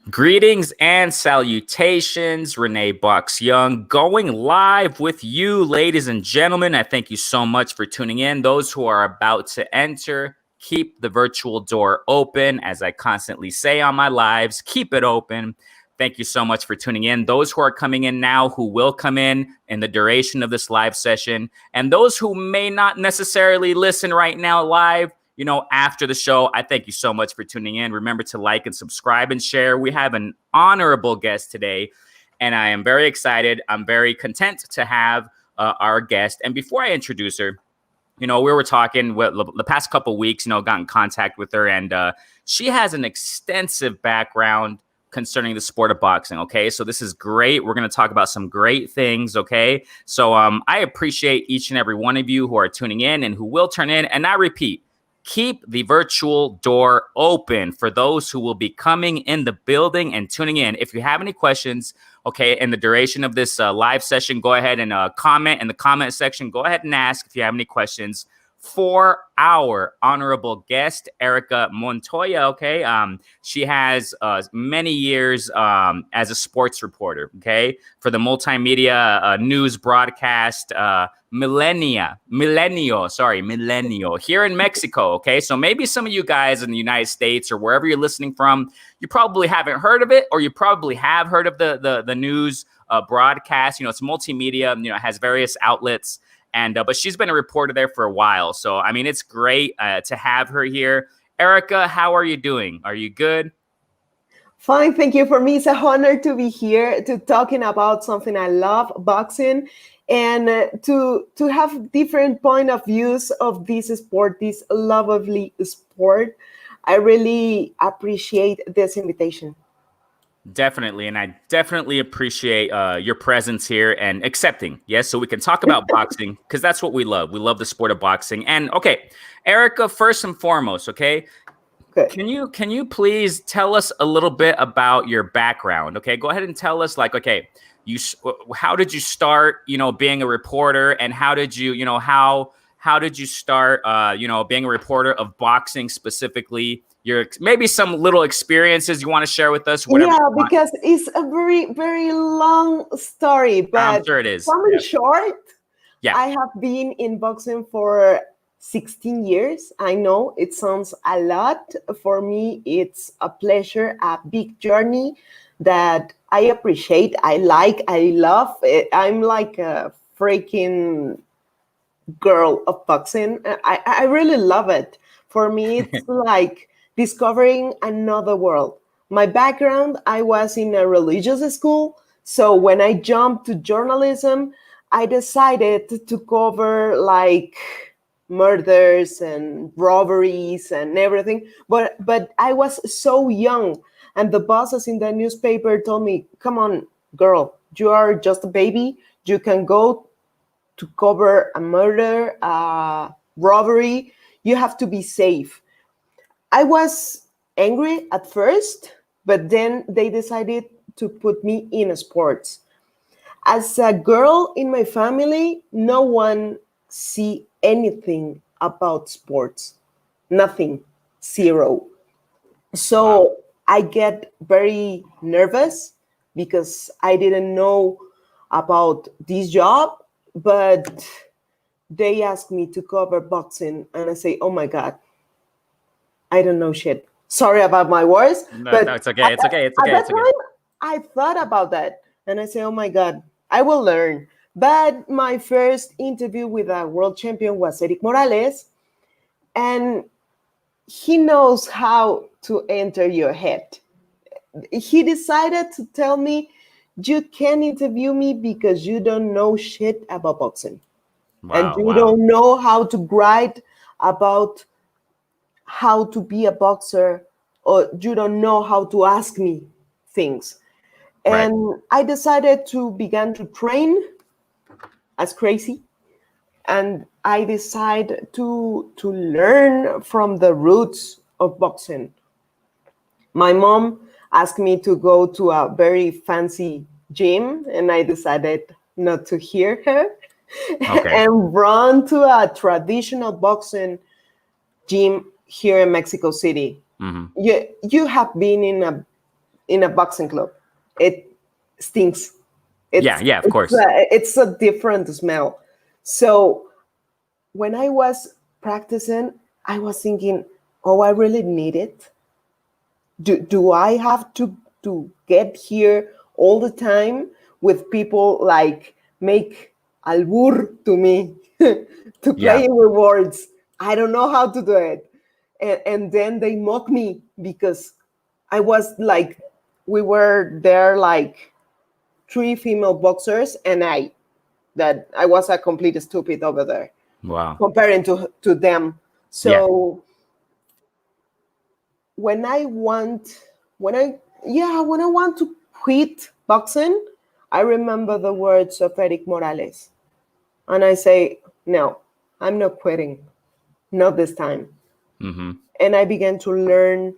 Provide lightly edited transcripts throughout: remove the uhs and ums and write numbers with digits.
Greetings and salutations, Renee Box Young, going live with you, ladies and gentlemen. I thank you so much for tuning in. Those who are about to enter, keep the virtual door open. As I constantly say on my lives, keep it open. Thank you so much for tuning in. Those who are coming in now, who will come in the duration of this live session, and those who may not necessarily listen right now live, after the show, I thank you so much for tuning in. Remember to like and subscribe and share. We have an honorable guest today, and I am very excited. I'm very content to have our guest. And before I introduce her, we were talking the past couple of weeks, got in contact with her, and she has an extensive background concerning the sport of boxing. Okay, so this is great. We're going to talk about some great things. Okay, so I appreciate each and every one of you who are tuning in and who will turn in. And I repeat, keep the virtual door open for those who will be coming in the building and tuning in. If you have any questions, okay, in the duration of this live session, go ahead and comment in the comment section. Go ahead and ask if you have any questions for our honorable guest, Erika Montoya. Okay, she has many years as a sports reporter. Okay, for the multimedia news broadcast Milenio here in Mexico. Okay, so maybe some of you guys in the United States or wherever you're listening from, you probably haven't heard of it, or you probably have heard of the news broadcast. It's multimedia. It has various outlets. And but she's been a reporter there for a while. So, I mean, it's great to have her here. Erika, how are you doing? Are you good? Fine, thank you. For me, it's an honor to be here to talking about something I love, boxing, and to have different point of views of this sport, this lovely sport. I really appreciate this invitation. Definitely. And I definitely appreciate your presence here and accepting. Yes. So we can talk about boxing because that's what we love. We love the sport of boxing. And okay, Erika, first and foremost, okay. Good. Can you please tell us a little bit about your background? Okay. Go ahead and tell us how did you start, being a reporter, and how did you start, being a reporter of boxing specifically? Maybe some little experiences you want to share with us. Yeah, because it's a very, very long story, but I'm sure it is. Short, yeah. I have been in boxing for 16 years. I know it sounds a lot. For me, it's a pleasure, a big journey that I appreciate. I love it. I'm like a freaking girl of boxing. I really love it. For me, it's like discovering another world. My background, I was in a religious school. So when I jumped to journalism, I decided to cover like murders and robberies and everything. But I was so young, and the bosses in the newspaper told me, come on, girl, you are just a baby. You can go to cover a murder, a robbery. You have to be safe. I was angry at first, but then they decided to put me in sports. As a girl in my family, no one see anything about sports. Nothing. Zero. So wow. I get very nervous because I didn't know about this job, but they asked me to cover boxing, and I say, oh my God, I don't know shit. Sorry about my words. No, it's okay. It's okay. It's okay. At that time, I thought about that. And I say, oh my God, I will learn. But my first interview with a world champion was Eric Morales. And he knows how to enter your head. He decided to tell me, you can interview me because you don't know shit about boxing. Wow, and you don't know how to write about how to be a boxer, or you don't know how to ask me things. And right. I decided to begin to train as crazy. And I decided to learn from the roots of boxing. My mom asked me to go to a very fancy gym, and I decided not to hear her and run to a traditional boxing gym here in Mexico City. Mm-hmm. You have been in a in a boxing club. It stinks. Yeah, of course. It's a different smell. So when I was practicing, I was thinking, oh, I really need it. Do I have to get here all the time with people like make albur to me to play with words? I don't know how to do it. And then they mock me because I was like, we were there like 3 female boxers, and I was a complete stupid over there. Wow. Comparing to them. So when I want to quit boxing, I remember the words of Eric Morales. And I say, no, I'm not quitting. Not this time. Mm-hmm. And I began to learn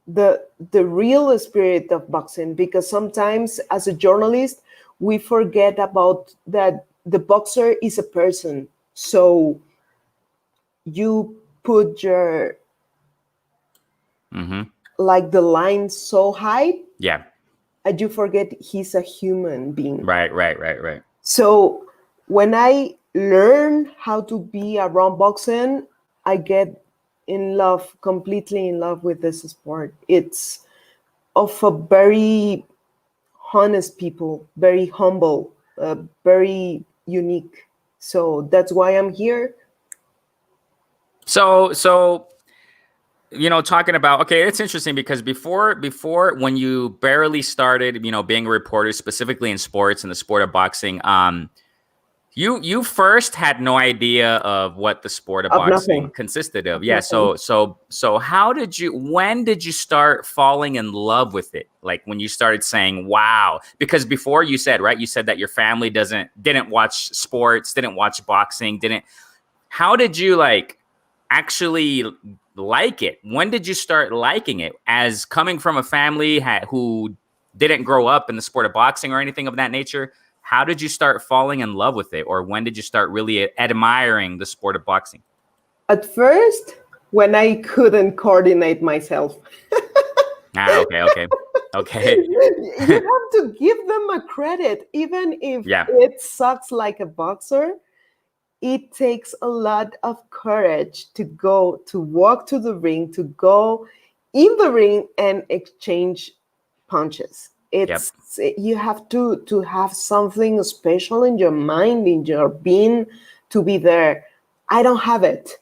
the real spirit of boxing, because sometimes as a journalist, we forget about that the boxer is a person. So you put your like the line so high, and you forget he's a human being. Right. So when I learn how to be around boxing, I get completely in love with this sport. It's of a very honest people, very humble, very unique. So that's why I'm here. So talking about, okay, it's interesting because before when you barely started, being a reporter specifically in sports and the sport of boxing, you first had no idea of what the sport of boxing nothing. consisted of. Yeah. So when did you start falling in love with it? Like when you started saying, wow, because before you said that your family didn't watch sports, didn't watch boxing, how did you actually like it? When did you start liking it, as coming from a family who didn't grow up in the sport of boxing or anything of that nature? How did you start falling in love with it, or when did you start really admiring the sport of boxing? At first, when I couldn't coordinate myself. Okay. You have to give them a credit, even if it sucks like a boxer. It takes a lot of courage to walk to the ring, to go in the ring and exchange punches. You have to have something special in your mind, in your being, to be there. I don't have it.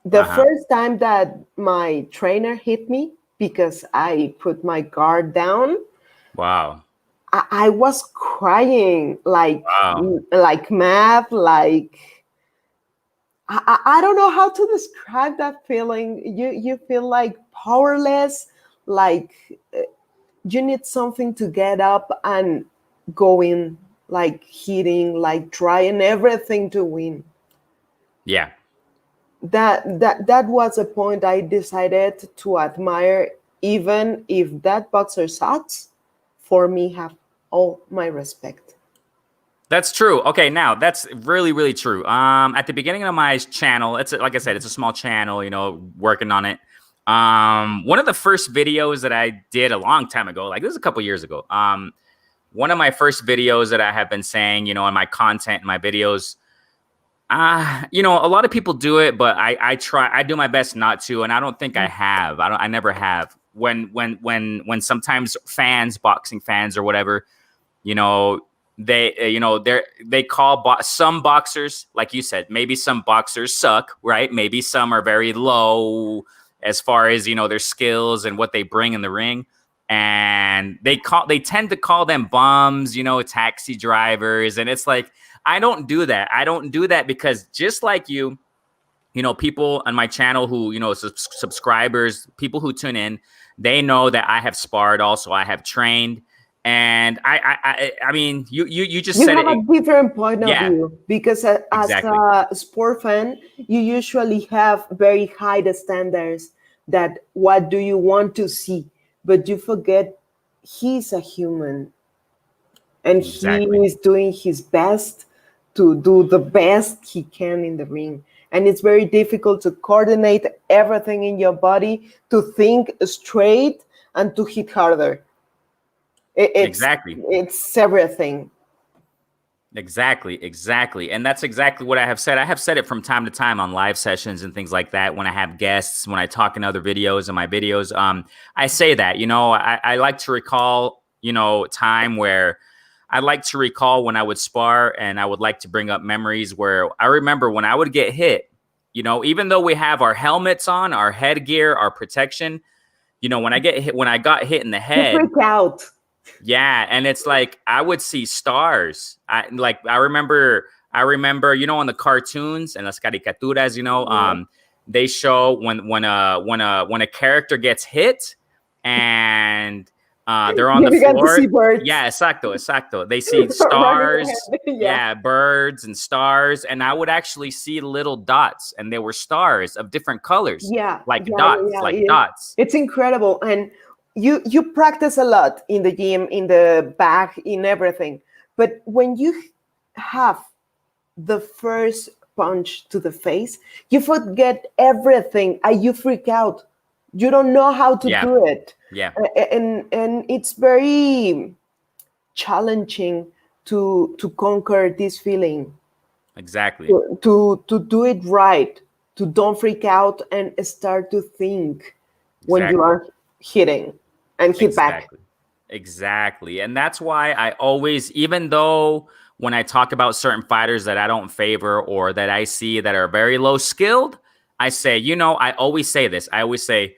The first time that my trainer hit me because I put my guard down, wow, I was crying like mad, like I don't know how to describe that feeling. You feel like powerless, like you need something to get up and go in, like hitting, like trying everything to win. Yeah. That was a point I decided to admire, even if that boxer sucks. For me, have all my respect. That's true. Okay, now that's really, really true. At the beginning of my channel, like I said, it's a small channel, working on it. One of the first videos that I did a long time ago, like this is a couple years ago. One of my first videos that I have been saying, in my content, in my videos, a lot of people do it, but I do my best not to, and I don't think I have. I never have. When sometimes boxing fans or whatever, they call some boxers, like you said, maybe some boxers suck, right? Maybe some are very low as far as their skills and what they bring in the ring, and they tend to call them bums, taxi drivers, and it's like, I don't do that because just like you, people on my channel who subscribers, people who tune in, they know that I have sparred, also I have trained. And I mean, you just said have a different point of view, because as exactly. a sport fan, you usually have very high standards. That what do you want to see, but you forget he's a human, and he is doing his best to do the best he can in the ring. And it's very difficult to coordinate everything in your body, to think straight and to hit harder. Exactly. It's everything. Exactly. And that's exactly what I have said. I have said it from time to time on live sessions and things like that. When I have guests, when I talk in other videos and my videos, I say that, I like to recall, time where I like to recall when I would spar, and I would like to bring up memories where I remember when I would get hit, even though we have our helmets on, our headgear, our protection, when I got hit in the head, you freak out. Yeah, and it's like I would see stars. I remember, on the cartoons and las caricaturas, they show when a character gets hit and they're on the floor. To see birds. Yeah, exacto. They see stars, birds and stars, and I would actually see little dots, and they were stars of different colors. Dots. It's incredible. And you practice a lot in the gym, in the back, in everything. But when you have the first punch to the face, you forget everything and you freak out. You don't know how to do it. Yeah. And it's very challenging to conquer this feeling. Exactly. To do it right, to don't freak out and start to think when you are hitting and hit back. Exactly. And that's why I always, even though when I talk about certain fighters that I don't favor or that I see that are very low skilled, I say, I always say this. I always say,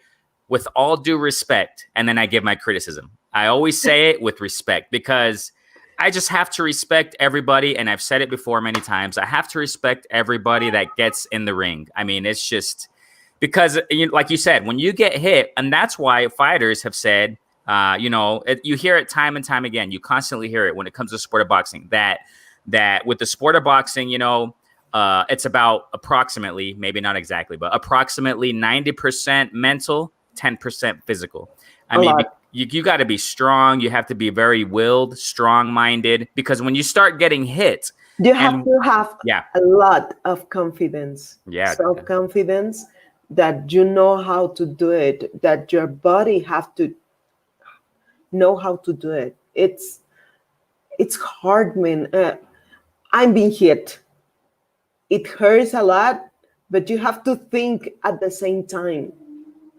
with all due respect, and then I give my criticism. I always say it with respect because I just have to respect everybody. And I've said it before many times. I have to respect everybody that gets in the ring. I mean, it's just because, like you said, when you get hit, and that's why fighters have said, you hear it time and time again. You constantly hear it when it comes to the sport of boxing, that with the sport of boxing, it's about approximately, maybe not exactly, but approximately 90% mental, 10% physical. I mean, you got to be strong. You have to be very willed, strong-minded, because when you start getting hit, you have to have a lot of confidence, self-confidence, that you know how to do it, that your body have to know how to do it. It's hard, man. I'm being hit. It hurts a lot, but you have to think at the same time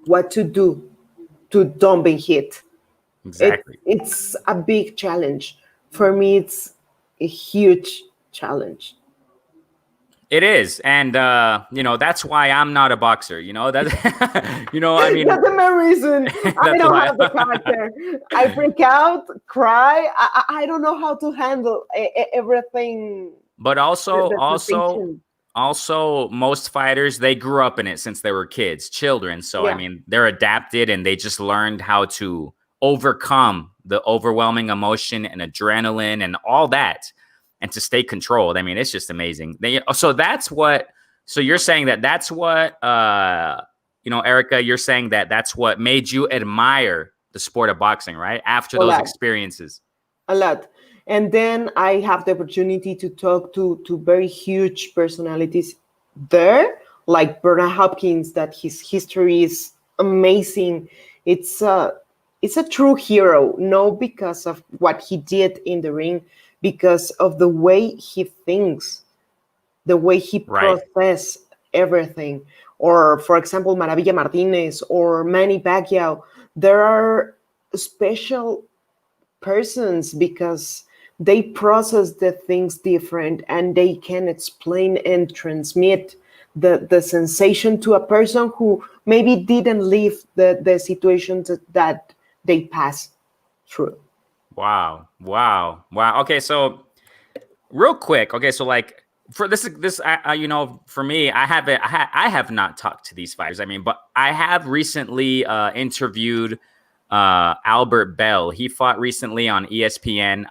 what to do to don't be hit. Exactly. It's a big challenge. For me, it's a huge challenge. It is. And, that's why I'm not a boxer. That, I mean. That's the main reason. I don't have the character. I freak out, cry. I don't know how to handle everything. But also, most fighters, they grew up in it since they were kids, children. So, I mean, they're adapted and they just learned how to overcome the overwhelming emotion and adrenaline and all that, and to stay controlled. I mean, it's just amazing. So you're saying that's what, Erika, you're saying that's what made you admire the sport of boxing, right? After those experiences. A lot. And then I have the opportunity to talk to very huge personalities there, like Bernard Hopkins, that his history is amazing. It's a true hero, not because of what he did in the ring, because of the way he thinks, the way he processes everything. Or, for example, Maravilla Martinez or Manny Pacquiao. There are special persons because they process the things different, and they can explain and transmit the sensation to a person who maybe didn't live the situations that they pass through. Wow. Okay, so real quick. Okay, so like for this, for me, I have not talked to these fighters. I mean, but I have recently interviewed Albert Bell. He fought recently on ESPN.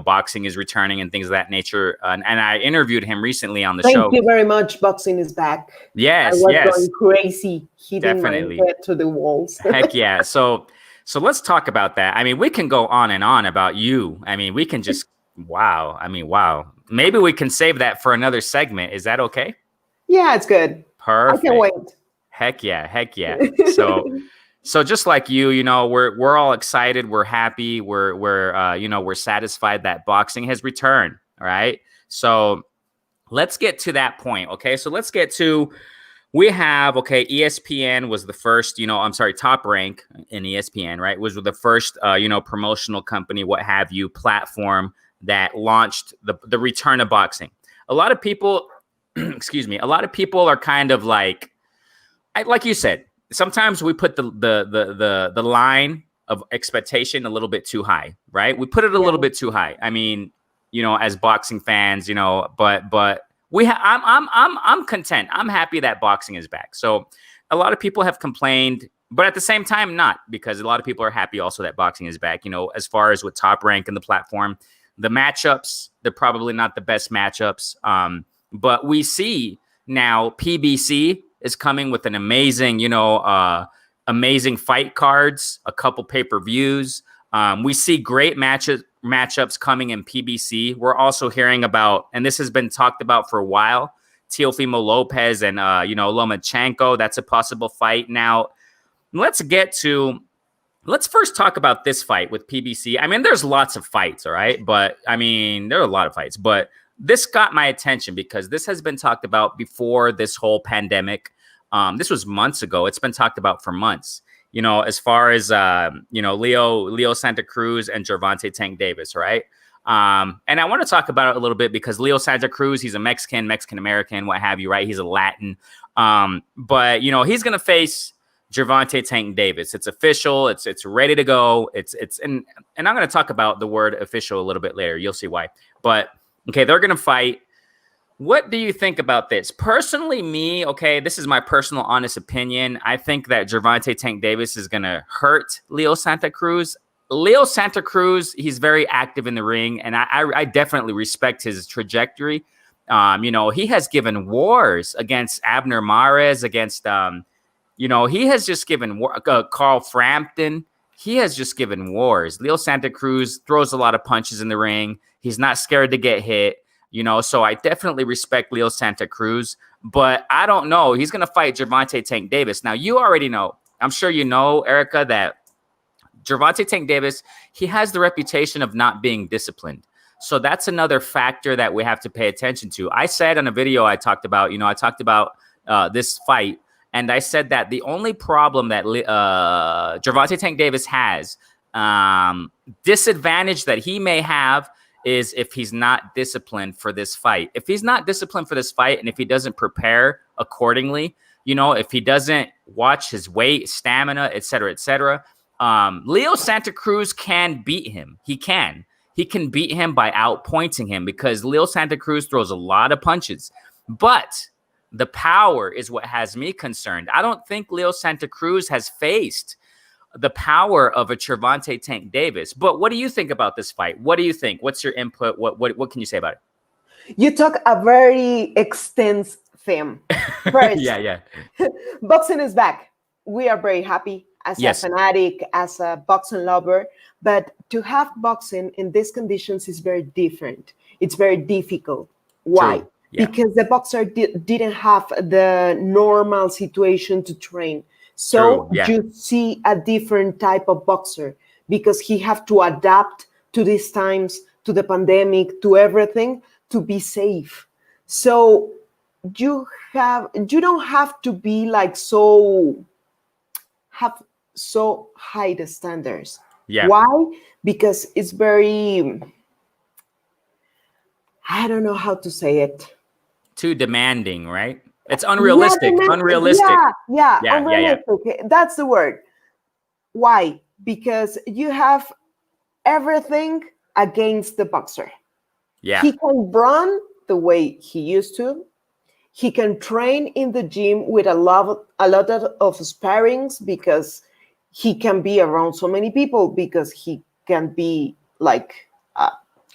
Boxing is returning and things of that nature. And I interviewed him recently on the show. Thank you very much. Boxing is back. Yes, I was going crazy, hitting my head to the walls. Heck yeah. So let's talk about that. I mean, we can go on and on about you. I mean, we can just, wow. Maybe we can save that for another segment. Is that okay? Yeah, it's good. Perfect. I can wait. Heck yeah. So just like you know, we're all excited, we're happy, we're satisfied that boxing has returned. All right. So let's get to that point. Okay. So let's get to ESPN was the first, Top Rank in ESPN, right? Was the first promotional company, what have you, platform that launched the return of boxing. A lot of people, excuse me, a lot of people are kind of like you said, sometimes we put the line of expectation a little bit too high, right? We put it a little bit too high. I mean, as boxing fans, but I'm content. I'm happy that boxing is back. So a lot of people have complained, but at the same time, not, because a lot of people are happy also that boxing is back. As far as with Top Rank and the platform, the matchups, they're probably not the best matchups. But we see now PBC is coming with an amazing, amazing fight cards, a couple pay-per-views. We see great matchups coming in PBC. We're also hearing about, and this has been talked about for a while, Teofimo Lopez and Lomachenko. That's a possible fight. Now, let's first talk about this fight with PBC. I mean, there's lots of fights, all right? But I mean, there are a lot of fights, but this got my attention because this has been talked about before this whole pandemic. This was months ago. It's been talked about for months. As far as Leo Santa Cruz and Gervonta Tank Davis, right? And I want to talk about it a little bit because Leo Santa Cruz, he's a Mexican American, what have you, right? He's a Latin. But he's gonna face Gervonta Tank Davis. It's official. It's ready to go. And I'm gonna talk about the word official a little bit later. You'll see why. But okay, they're gonna fight. What do you think about this? Personally, me, okay, this is my personal honest opinion. I think that Gervonta Tank Davis is going to hurt Leo Santa Cruz. Leo Santa Cruz, he's very active in the ring, and I definitely respect his trajectory. He has given wars against Abner Mares, against, he has just given Carl Frampton. He has just given wars. Leo Santa Cruz throws a lot of punches in the ring. He's not scared to get hit. So I definitely respect Leo Santa Cruz, but I don't know. He's going to fight Gervonta Tank Davis. Now, you already know, I'm sure you know, Erika, that Gervonta Tank Davis, he has the reputation of not being disciplined. So that's another factor that we have to pay attention to. I said on a video I talked about this fight, and I said that the only problem that Gervonta Tank Davis has, disadvantage that he may have, is if he's not disciplined for this fight. If he's not disciplined for this fight, and if he doesn't prepare accordingly, if he doesn't watch his weight, stamina, et cetera, Leo Santa Cruz can beat him. He can beat him by outpointing him, because Leo Santa Cruz throws a lot of punches. But the power is what has me concerned. I don't think Leo Santa Cruz has faced the power of a Gervonta Tank Davis. But what do you think about this fight? What do you think? What's your input? What can you say about it? You talk a very extensive theme. First, yeah. Boxing is back. We are very happy as a fanatic, as a boxing lover. But to have boxing in these conditions is very different. It's very difficult. Why? Yeah. Because the boxer didn't have the normal situation to train. So you see a different type of boxer, because he have to adapt to these times, to the pandemic, to everything, to be safe. So you don't have to be like so high the standards. Yeah. Why? Because it's very, I don't know how to say it. Too demanding, right? It's unrealistic. Unrealistic. Yeah. Unrealistic. That's the word. Why? Because you have everything against the boxer. Yeah. He can run the way he used to. He can train in the gym with a lot of sparrings, because he can be around so many people, because he can be like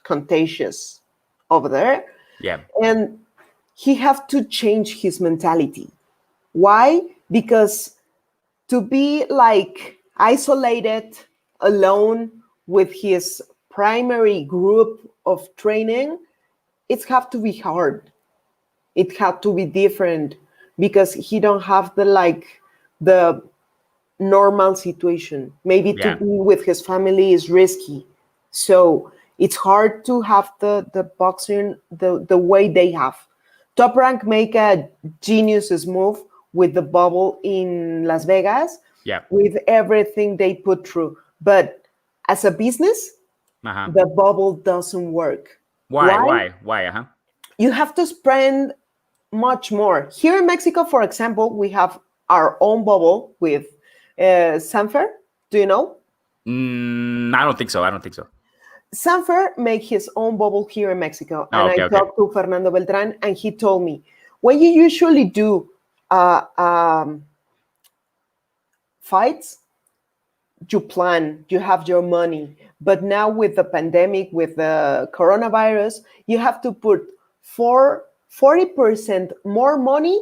contagious over there. Yeah. And he have to change his mentality. Why? Because to be like isolated, alone with his primary group of training, it have to be hard. It have to be different, because he don't have the normal situation. Maybe to be with his family is risky. So it's hard to have the boxing the way they have. Top Rank make a genius move with the bubble in Las Vegas, with everything they put through. But as a business, the bubble doesn't work. Why? You have to spend much more. Here in Mexico, for example, we have our own bubble with Sanfer. Do you know? I don't think so. Sanfer make his own bubble here in Mexico. And I talked to Fernando Beltran, and he told me, when you usually do fights, you plan, you have your money. But now with the pandemic, with the coronavirus, you have to put 40% more money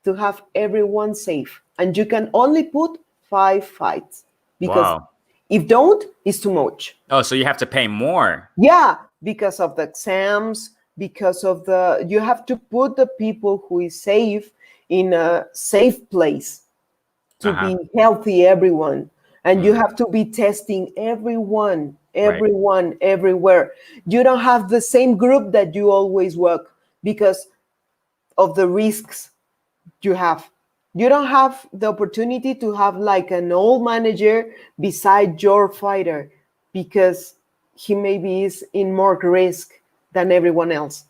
to have everyone safe. And you can only put 5 fights. Because if don't, it's too much. Oh, so you have to pay more. Yeah, because of the exams, because of you have to put the people who is safe in a safe place to be healthy, everyone. And you have to be testing everyone, everywhere. You don't have the same group that you always work because of the risks you have. You don't have the opportunity to have like an old manager beside your fighter because he maybe is in more risk than everyone else.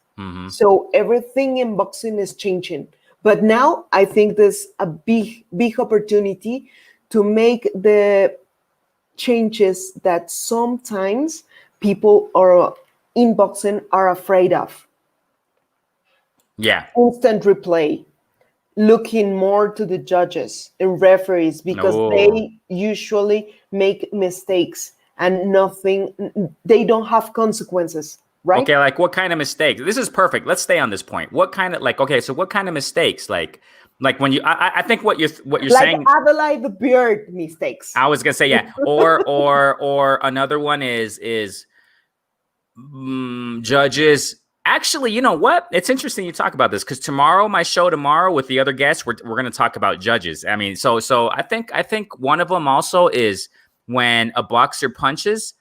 So everything in boxing is changing. But now I think there's a big opportunity to make the changes that sometimes people are in boxing are afraid of. Yeah. Instant replay. Looking more to the judges and referees because they usually make mistakes and they don't have consequences, right? Okay, like what kind of mistakes? This is perfect. Let's stay on this point. What kind of so what kind of mistakes? Like when you, I think what you're like saying. Adelaide the Beard mistakes. I was gonna say or another one is judges. Actually, you know what? It's interesting you talk about this because my show tomorrow with the other guests, we're going to talk about judges. I mean, so I think one of them also is when a boxer punches,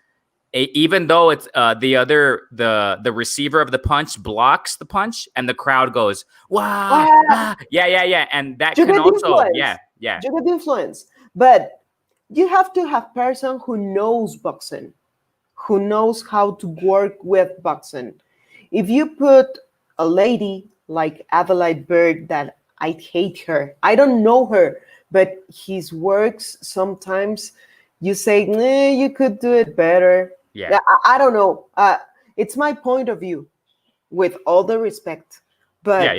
even though it's the receiver of the punch blocks the punch and the crowd goes, wow, yeah. And that you can also, influence. You get influence. But you have to have person who knows boxing, who knows how to work with boxing. If you put a lady like Adelaide Bird, that I hate her, I don't know her, but his works sometimes you say, you could do it better. Yeah. I don't know. It's my point of view, with all the respect. But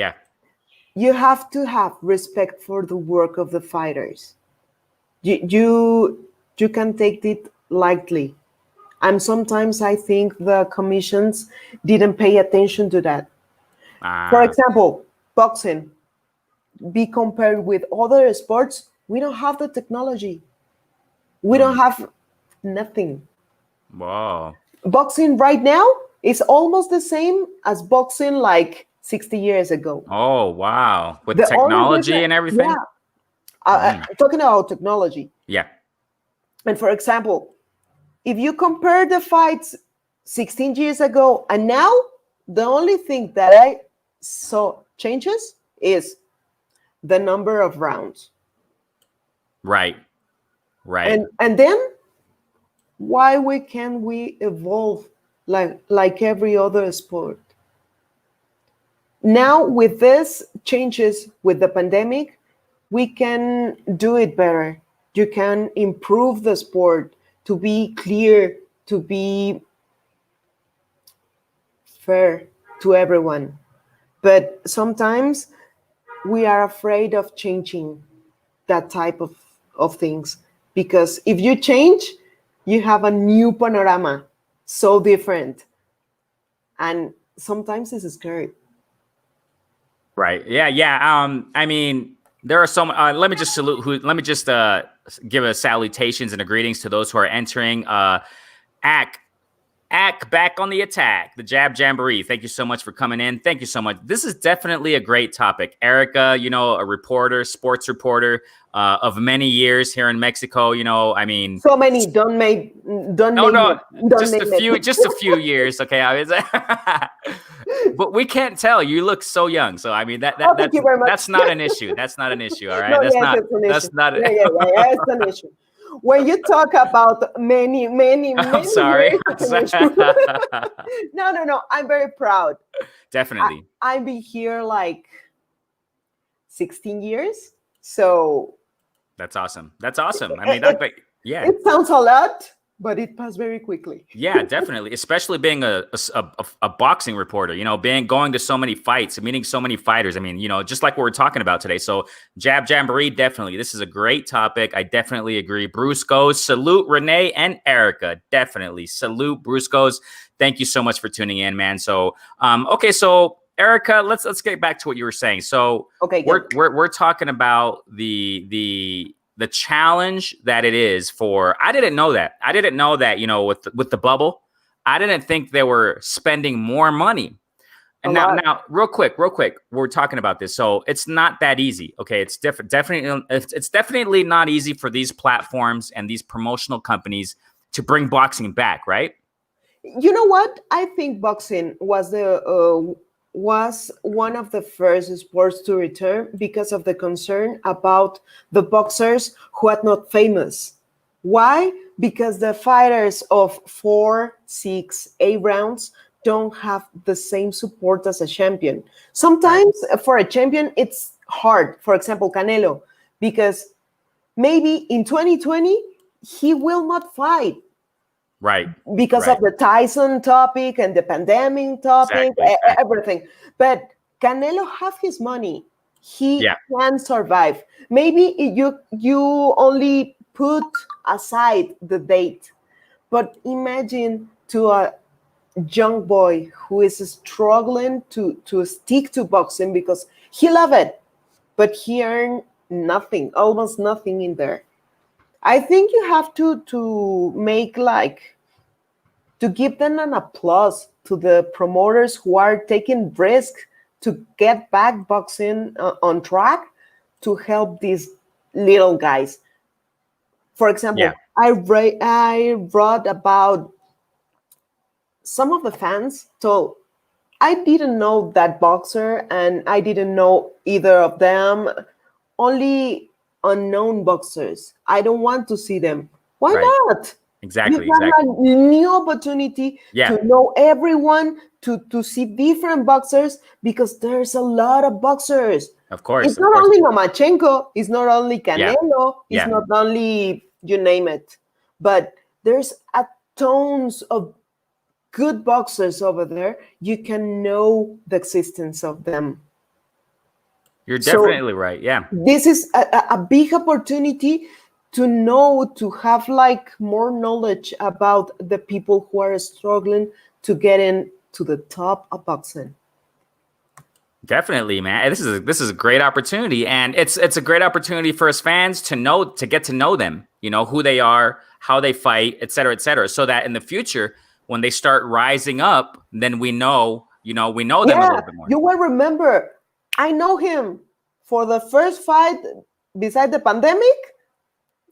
you have to have respect for the work of the fighters. You can take it lightly. And sometimes I think the commissions didn't pay attention to that. For example, boxing, be compared with other sports, we don't have the technology. We don't have nothing. Wow. Boxing right now is almost the same as boxing like 60 years ago. Oh, wow. With the technology and everything? Yeah. Talking about technology. Yeah. And for example, if you compare the fights 16 years ago and now, the only thing that I saw changes is the number of rounds. Right. And then why can't we evolve like every other sport? Now with this changes with the pandemic, we can do it better. You can improve the sport to be clear, to be fair to everyone. But sometimes we are afraid of changing that type of things. Because if you change, you have a new panorama, so different. And sometimes it's scary. Right. Yeah. I mean, there are some. Let me just give a salutations and a greetings to those who are entering. Back on the attack, the Jab Jamboree. Thank you so much for coming in. Thank you so much. This is definitely a great topic. Erika, a reporter, sports reporter of many years here in Mexico. I mean, so many. Don't name it. Just a few years. Okay, but we can't tell. You look so young. So I mean, thank you very much. That's not an issue. That's not an issue. All right. No, it's not. It's an issue. When you talk about many, I'm sorry. No. I'm very proud. Definitely. I've been here like 16 years. So that's awesome. I mean, yeah. It sounds a lot, but it passed very quickly. Yeah, definitely. Especially being a boxing reporter, going to so many fights, meeting so many fighters. I mean, just like what we're talking about today. So Jab Jamboree, definitely. This is a great topic. I definitely agree. Bruscos, salute Renee and Erika. Definitely. Salute Bruscos. Thank you so much for tuning in, man. So, okay. So Erika, let's get back to what you were saying. So okay, we're talking about the challenge that it is for. I didn't know that, with the bubble, I didn't think they were spending more money. And now real quick, we're talking about this. So it's not that easy. Okay. It's definitely not easy for these platforms and these promotional companies to bring boxing back, right? You know what? I think boxing was one of the first sports to return because of the concern about the boxers who are not famous. Why? Because the fighters of 4, 6, 8 rounds don't have the same support as a champion. Sometimes for a champion, it's hard. For example, Canelo, because maybe in 2020, he will not fight. Right. Because of the Tyson topic and the pandemic topic, everything. But Canelo have his money. He can survive. Maybe you only put aside the date. But imagine to a young boy who is struggling to stick to boxing because he loves it, but he earned nothing, almost nothing in there. I think you have to make to give them an applause to the promoters who are taking risk to get back boxing on track to help these little guys. For example, I wrote about some of the fans told, I didn't know that boxer and I didn't know either of them, only unknown boxers. I don't want to see them. Why not? Exactly. You have a new opportunity to know everyone, to see different boxers, because there's a lot of boxers. Of course. It's not only Lomachenko, it's not only Canelo, it's not only, you name it. But there's a tons of good boxers over there. You can know the existence of them. You're definitely right. Yeah. This is a big opportunity to know, to have more knowledge about the people who are struggling to get into the top of boxing. Definitely, man. This is a great opportunity, and it's a great opportunity for us fans to get to know them, who they are, how they fight, et cetera, so that in the future, when they start rising up, then we know them a little bit more. You will remember, I know him for the first fight beside the pandemic.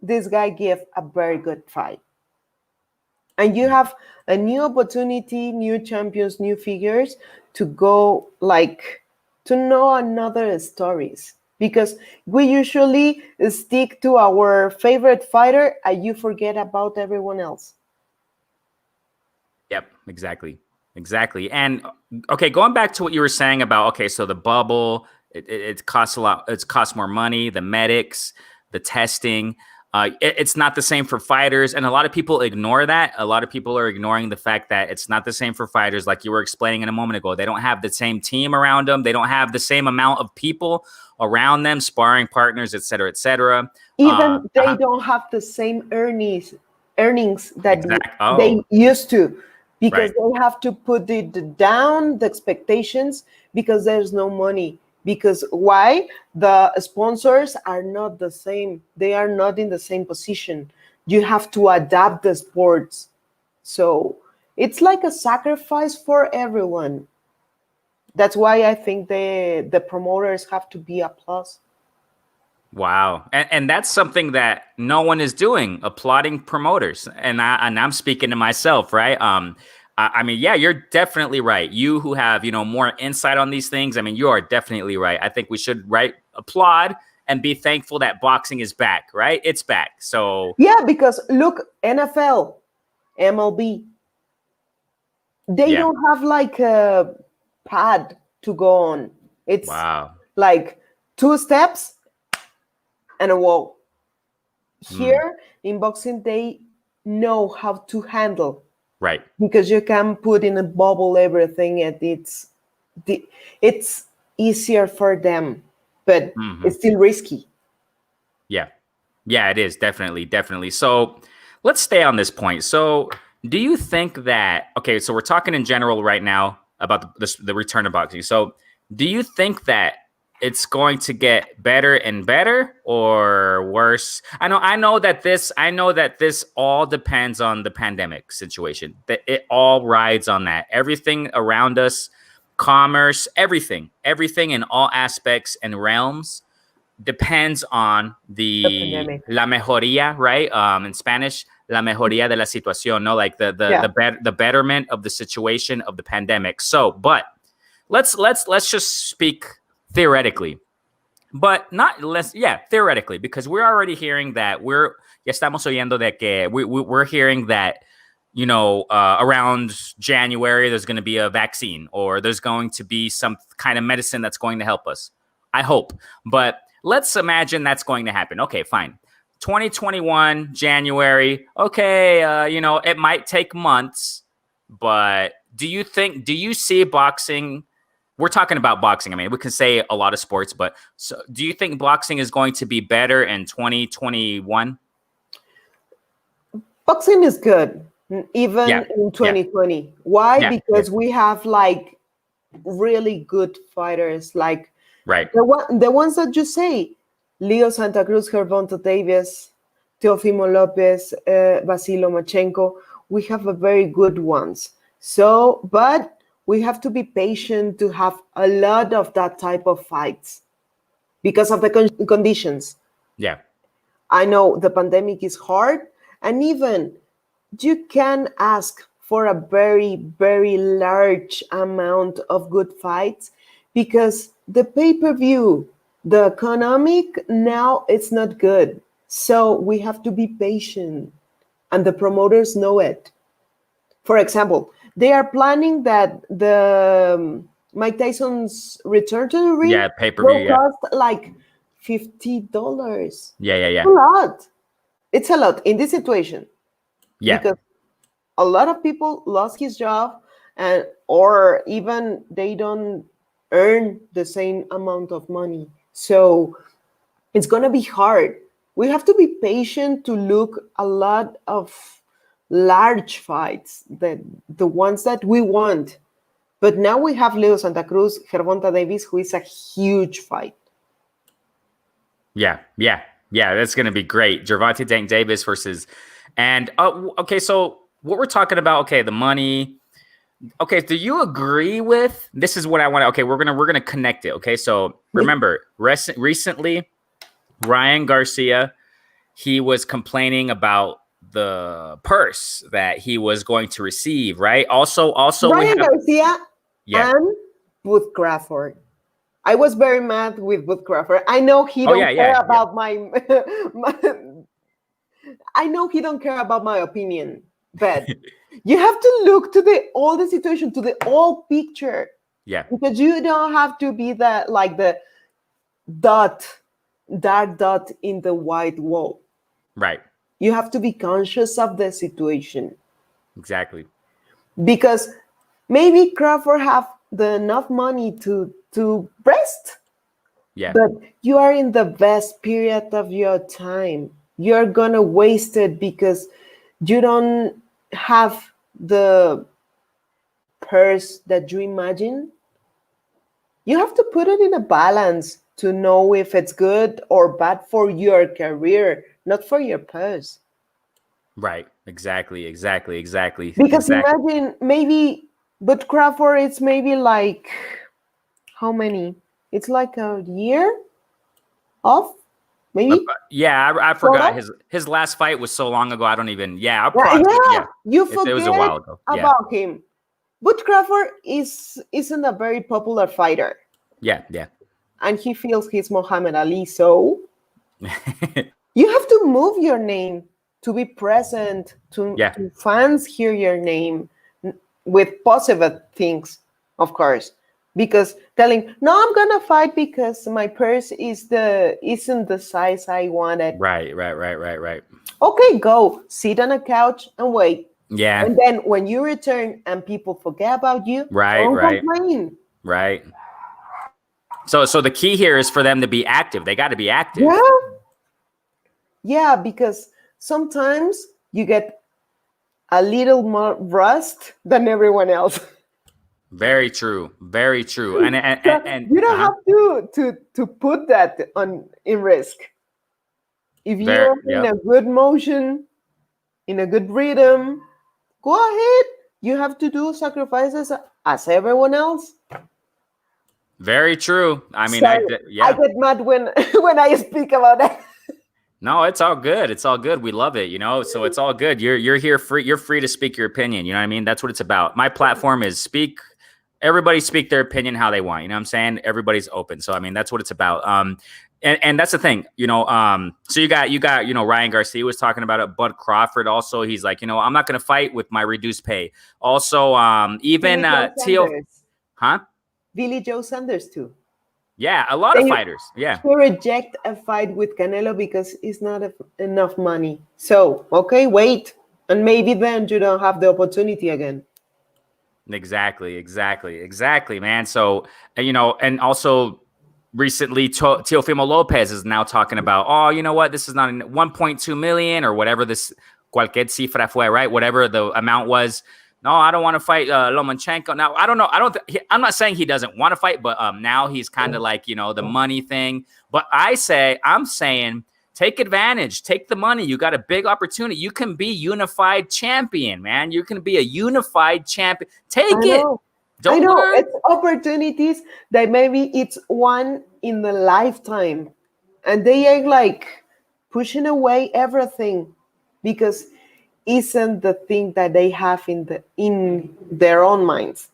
This guy gave a very good fight. And you have a new opportunity, new champions, new figures to go to know another stories. Because we usually stick to our favorite fighter and you forget about everyone else. Yep, exactly. And okay, going back to what you were saying about, so the bubble, it costs a lot. It costs more money, the medics, the testing. It's not the same for fighters, and a lot of people ignore that. A lot of people are ignoring the fact that it's not the same for fighters. Like you were explaining in a moment ago, they don't have the same team around them. They don't have the same amount of people around them, sparring partners, et cetera, et cetera. Even they don't have the same earnings that they used to, because they have to put it down, the expectations, because there's no money. Because why? The sponsors are not the same. They are not in the same position. You have to adapt the sports. So it's like a sacrifice for everyone. That's why I think the promoters have to be applauded. Wow. And that's something that no one is doing, applauding promoters. And I'm speaking to myself, right? I mean, yeah, you're definitely right. You who have, more insight on these things, I mean, you are definitely right. I think we should applaud and be thankful that boxing is back, right? It's back. So yeah, because look, NFL, MLB, they don't have like a pad to go on. It's like 2 steps and a wall. Here in boxing, they know how to handle. Right. Because you can put in a bubble everything, and it's easier for them, but it's still risky. Yeah. Yeah, it is. Definitely. So let's stay on this point. So do you think that, okay, so we're talking in general right now about the return of boxing. So do you think that it's going to get better and better or worse? I know that this all depends on the pandemic situation. That it all rides on that. Everything around us, commerce, everything in all aspects and realms depends on la mejoría, right? In Spanish, la mejoría de la situación, no, like the betterment of the situation of the pandemic. So, but let's just speak theoretically, but not less. Yeah, theoretically, because we're already hearing that ya estamos oyendo de que we're hearing that around January there's going to be a vaccine or there's going to be some kind of medicine that's going to help us. I hope, but let's imagine that's going to happen. Okay, fine. 2021 January. Okay, it might take months, but do you see boxing? We're talking about boxing. I mean, we can say a lot of sports, but so do you think boxing is going to be better in 2021? Boxing is good, even in 2020. Yeah. Why? Because we have like really good fighters, like the ones that you say, Leo Santa Cruz, Gervonta Davis, Teofimo Lopez, Vasily Lomachenko. We have a very good ones. So, but we have to be patient to have a lot of that type of fights because of the conditions. Yeah. I know the pandemic is hard, and even you can ask for a very, very large amount of good fights because the pay-per-view, the economic now, it's not good. So we have to be patient, and the promoters know it. For example, they are planning that the Mike Tyson's return to the ring pay-per-view, will cost like $50. Yeah. A lot. It's a lot in this situation. Yeah. Because a lot of people lost his job or even they don't earn the same amount of money. So it's going to be hard. We have to be patient to look a lot of large fights, the ones that we want. But now we have Leo Santa Cruz, Gervonta Davis, who is a huge fight. Yeah, that's going to be great. Gervonta Davis versus, and okay, so what we're talking about, okay, the money. Okay, do you agree with, this is what I want to, okay, we're going to connect it, okay? So remember, recently, Ryan Garcia, he was complaining about the purse that he was going to receive, right? Also Ryan Garcia and Booth Crawford. I was very mad with Booth Crawford. I know he don't care about my I know he don't care about my opinion, but you have to look to all the situation, to the whole picture. Yeah. Because you don't have to be the dark dot in the white wall. Right. You have to be conscious of the situation. Exactly. Because maybe Crawford have enough money to rest. Yeah. But you are in the best period of your time. You're going to waste it because you don't have the purse that you imagine. You have to put it in a balance to know if it's good or bad for your career, not for your purse. Right. Exactly. Because imagine maybe, but Crawford, it's maybe like, how many? It's like a year off, maybe? Yeah, I forgot Total? his last fight was so long ago. I don't even. Yeah, Yeah, you it was a forget while ago. Yeah, about him. But Crawford isn't a very popular fighter, yeah. and he feels he's Muhammad Ali. So you have to move your name to be present, Yeah. to fans hear your name with positive things, of course. Because telling no, I'm gonna fight because my purse isn't the size I wanted. Right. Okay, go sit on a couch and wait. Yeah. And then when you return and people forget about you, don't complain. Right. So the key here is for them to be active. They got to be active. Yeah, because sometimes you get a little more rust than everyone else. Very true. And you don't have to put that on in risk. If you're in a good motion, in a good rhythm, go ahead. You have to do sacrifices as everyone else. Very true. I mean, I get mad when when I speak about that. No, it's all good. It's all good. We love it, so it's all good. You're here free. You're free to speak your opinion. You know what I mean? That's what it's about. My platform is everybody speak their opinion how they want. You know what I'm saying? Everybody's open. So I mean, that's what it's about. And that's the thing, so you got, Ryan Garcia was talking about it. Bud Crawford also, he's like, I'm not going to fight with my reduced pay. Also, even Billy Joe Sanders too. Yeah, a lot of fighters. Yeah. He reject a fight with Canelo because it's not enough money. So, okay, wait. And maybe then you don't have the opportunity again. Exactly, man. So, and also recently, Teofimo Lopez is now talking about, oh, you know what? This is not 1.2 million or whatever this cualquier cifra fue, right? Whatever the amount was. No, I don't want to fight Lomachenko. Now, I don't know. I'm not saying he doesn't want to fight, but now he's kind of like, the money thing. But I'm saying, take advantage. Take the money. You got a big opportunity. You can be unified champion, man. You can be a unified champion. Take it. I know. It's opportunities that maybe it's one in the lifetime. And they are like pushing away everything because isn't the thing that they have in their own minds.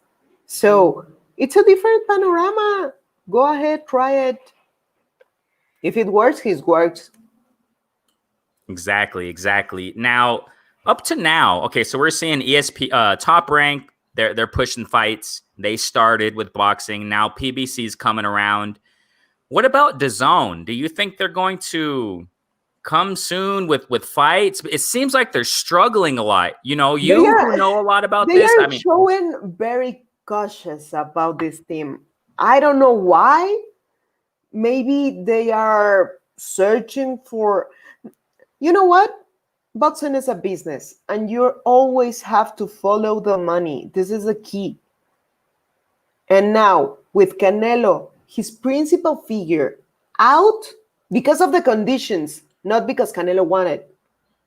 So it's a different panorama. Go ahead, try it. If it works, it works. Exactly. Now, up to now, okay, so we're seeing Top Rank. They're pushing fights. They started with boxing. Now PBC's coming around. What about DAZN? Do you think they're going to come soon with fights? It seems like they're struggling a lot. Who know a lot about this. They are showing very cautious about this team. I don't know why. Maybe they are searching for, you know what? Boxing is a business and you always have to follow the money. This is the key. And now with Canelo, his principal figure out because of the conditions, not because Canelo wanted.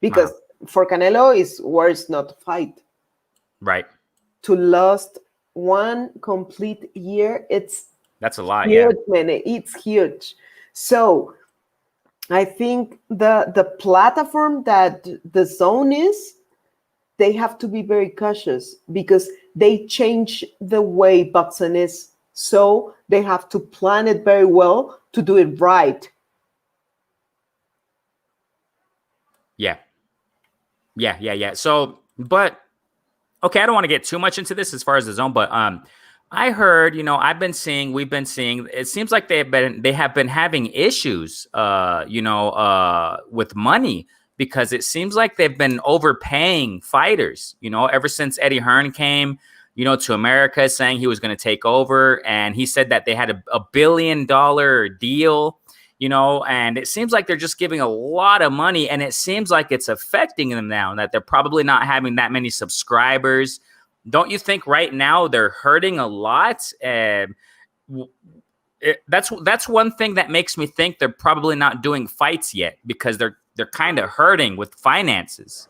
Because for Canelo, it's worse not to fight. Right. To last one complete year, that's a lot. Huge, man. It's huge. So I think the platform that DAZN is, they have to be very cautious because they change the way boxing is. So they have to plan it very well to do it right. Yeah. So, but okay, I don't want to get too much into this as far as DAZN, but I heard, we've been seeing, it seems like they have been having issues, with money, because it seems like they've been overpaying fighters, ever since Eddie Hearn came, to America, saying he was going to take over. And he said that they had a $1 billion deal, and it seems like they're just giving a lot of money, and it seems like it's affecting them now, that they're probably not having that many subscribers. Don't you think right now they're hurting a lot? That's one thing that makes me think they're probably not doing fights yet, because they're kind of hurting with finances.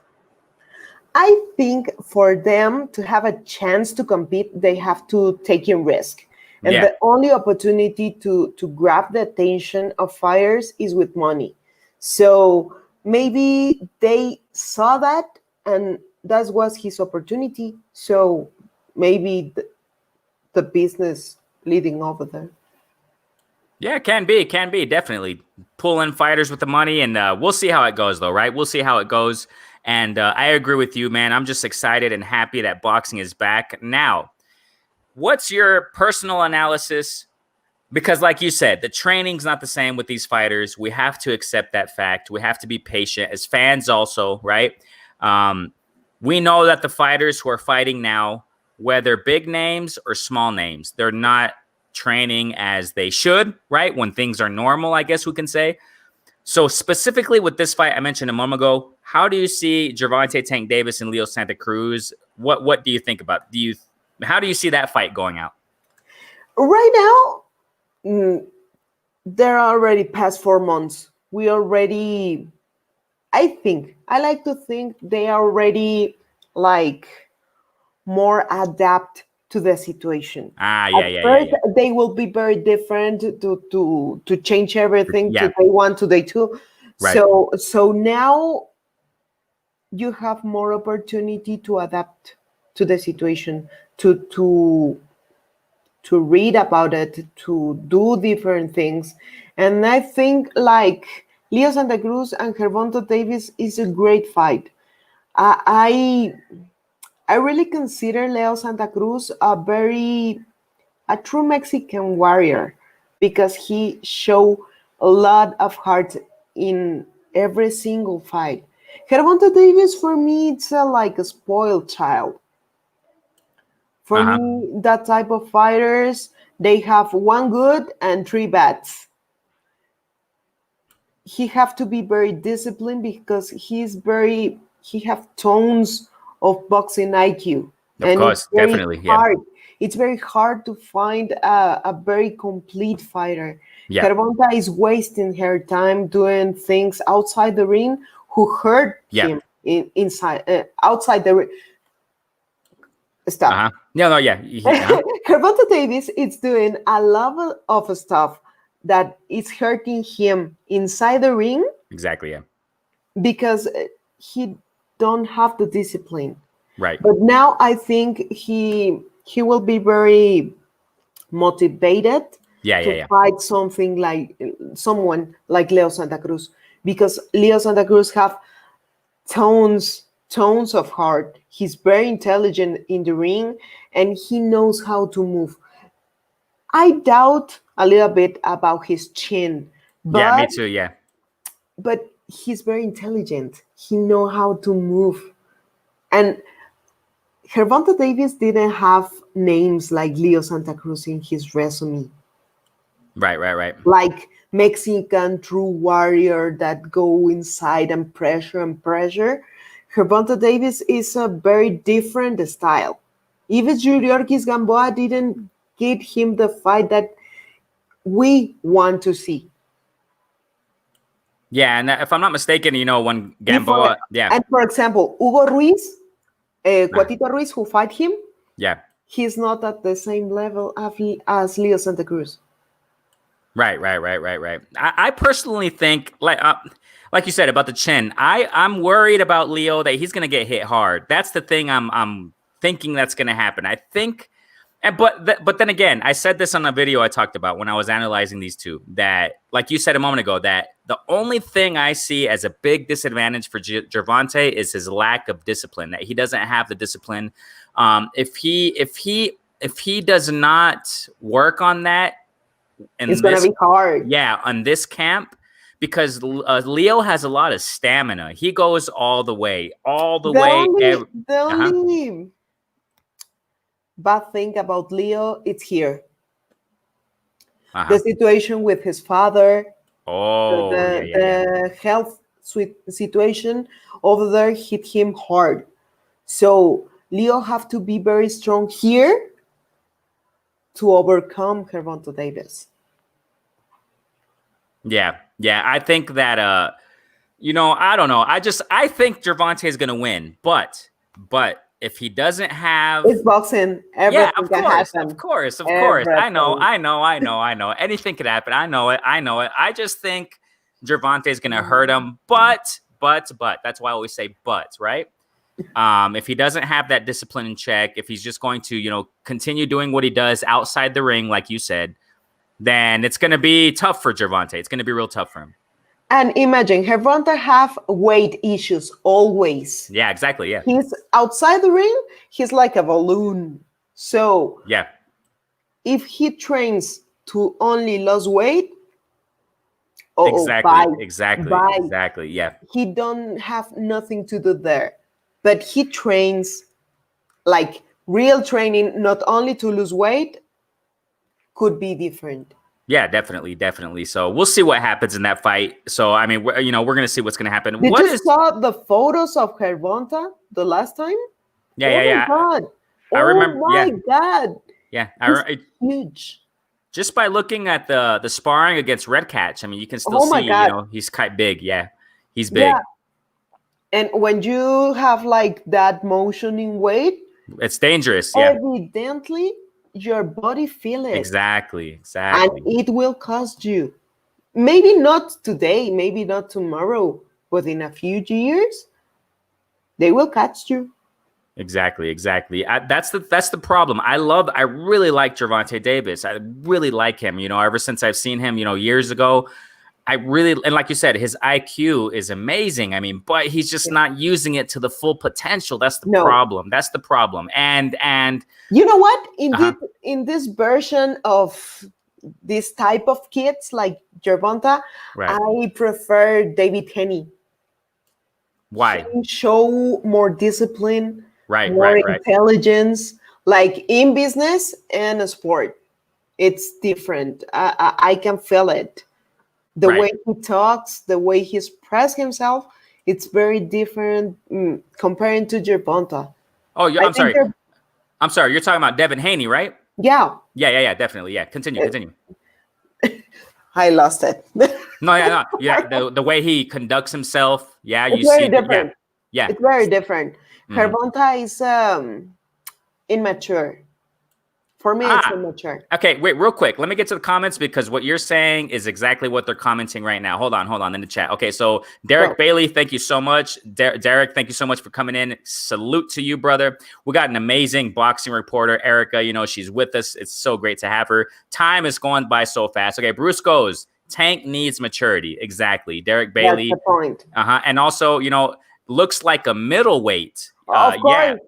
I think for them to have a chance to compete, they have to take in risk. And the only opportunity to grab the attention of fighters is with money. So maybe they saw that and that was his opportunity. So maybe the business leading over there. Yeah, it can be, definitely pull in fighters with the money, and we'll see how it goes, though, right? We'll see how it goes, and I agree with you, man. I'm just excited and happy that boxing is back. Now, what's your personal analysis? Because like you said, the training's not the same with these fighters. We have to accept that fact. We have to be patient as fans also, right? We know that the fighters who are fighting now, whether big names or small names, they're not training as they should, right? When things are normal, I guess we can say. So specifically with this fight I mentioned a moment ago, how do you see Gervonta Tank Davis and Leo Santa Cruz? What do you think about? How do you see that fight going out? Right now, they're already past 4 months. We already, I like to think they are already like more adapt to the situation. Yeah. They will be very different to change everything to day 1 to day 2. Right. So now you have more opportunity to adapt to the situation, to read about it, to do different things. And I think like Leo Santa Cruz and Gervonta Davis is a great fight. I really consider Leo Santa Cruz a true Mexican warrior because he showed a lot of heart in every single fight. Gervonta Davis, for me, it's like a spoiled child. For me, that type of fighters, they have 1 good and 3 bads. He have to be very disciplined because he have tons of boxing IQ. Of course, definitely. Hard. It's very hard to find a very complete fighter. Gervonta is wasting her time doing things outside the ring who hurt him outside the ring. Stuff. Gervonta Davis is doing a level of stuff that is hurting him inside the ring. Exactly, yeah. Because he don't have the discipline. Right. But now I think he will be very motivated to fight someone like Leo Santa Cruz, because Leo Santa Cruz have tons of heart. He's very intelligent in the ring and he knows how to move. I doubt a little bit about his chin. But, me too, yeah. But he's very intelligent. He knows how to move. And Gervonta Davis didn't have names like Leo Santa Cruz in his resume. Right. Like Mexican true warrior that go inside and pressure. Gervonta Davis is a very different style. Even Yuriorkis Gamboa didn't give him the fight that we want to see. Yeah, and if I'm not mistaken, when Gamboa... And for example, Hugo Ruiz, Cuatito Ruiz, who fight him, he's not at the same level as Leo Santa Cruz. Right. I personally think, like you said about the chin, I'm worried about Leo that he's going to get hit hard. That's the thing I'm thinking that's going to happen. I think, but then again, I said this on a video I talked about when I was analyzing these two, that, like you said a moment ago, that the only thing I see as a big disadvantage for Gervonta is his lack of discipline, that he doesn't have the discipline. If he does not work on that, it's going to be hard. Yeah, on this camp, because Leo has a lot of stamina. He goes all the way. The only bad thing about Leo, it's here. The situation with his father. The health situation over there hit him hard. So Leo have to be very strong here to overcome Gervonta Davis. Yeah. I think that, I don't know. I think Gervonta is going to win, but But if he doesn't have, it's boxing. Everything of can course, happen. of course. Everything. I know. Anything could happen. I know it. I just think Gervonta's going to hurt him. But that's why I always say but, right? If he doesn't have that discipline in check, if he's just going to, continue doing what he does outside the ring, like you said, then it's going to be tough for Gervonta. It's going to be real tough for him. And imagine, Gervonta have weight issues always. Yeah, exactly. Yeah. He's outside the ring, he's like a balloon. So yeah, if he trains to only lose weight, exactly. Yeah. He don't have nothing to do there. But he trains like real training, not only to lose weight, could be different. Yeah, definitely. So we'll see what happens in that fight. So, I mean, we're going to see what's going to happen. Did you saw the photos of Gervonta the last time? Yeah. God. I remember. Oh my God. Yeah. It's huge. Just by looking at the sparring against Red Catch, I mean, you can still see, he's quite big. Yeah, he's big. Yeah. And when you have like that motion in weight, it's dangerous. Yeah. Evidently, your body feels it. Exactly. And it will cost you. Maybe not today, maybe not tomorrow, but in a few years, they will catch you. Exactly. That's the problem. I really like Gervonta Davis. I really like him, ever since I've seen him, years ago. And like you said, his IQ is amazing. I mean, but he's just not using it to the full potential. That's the problem. That's the problem. And you know what? In this version of this type of kids like Gervonta, I prefer Devin Haney. Why? He show more discipline, more intelligence, like in business and sport. It's different. I can feel it. The way he talks, the way he expresses himself, it's very different comparing to Gervonta. Oh, I'm sorry. I'm sorry. You're talking about Devin Haney, right? Yeah. Yeah. Definitely. Yeah. Continue. I lost it. No. Yeah. The way he conducts himself. Yeah. It's very different. Yeah. It's very different. Gervonta is immature. For me, it's immature. Okay, wait, real quick. Let me get to the comments because what you're saying is exactly what they're commenting right now. Hold on in the chat. Okay, so Derek Bailey, thank you so much. Derek, thank you so much for coming in. Salute to you, brother. We got an amazing boxing reporter, Erika. She's with us. It's so great to have her. Time is going by so fast. Okay, Bruce goes, Tank needs maturity. Exactly. Derek Bailey. That's the point. And also, looks like a middleweight. Of course.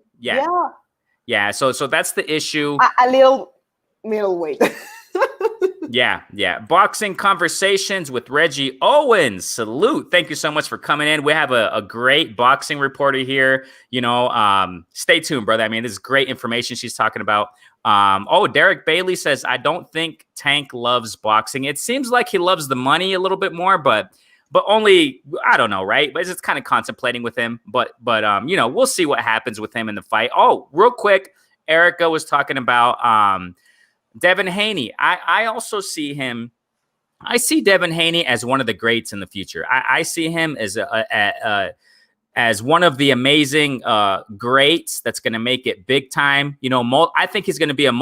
Yeah, so that's the issue. A little middleweight. Yeah. Boxing Conversations with Reggie Owens. Salute. Thank you so much for coming in. We have a great boxing reporter here. Stay tuned, brother. I mean, this is great information she's talking about. Derek Bailey says, I don't think Tank loves boxing. It seems like he loves the money a little bit more, but only, I don't know, right? But it's kind of contemplating with him. But we'll see what happens with him in the fight. Oh, real quick, Erika was talking about Devin Haney. I also see him. I see Devin Haney as one of the greats in the future. I see him as one of the amazing greats that's going to make it big time. I think he's going to be a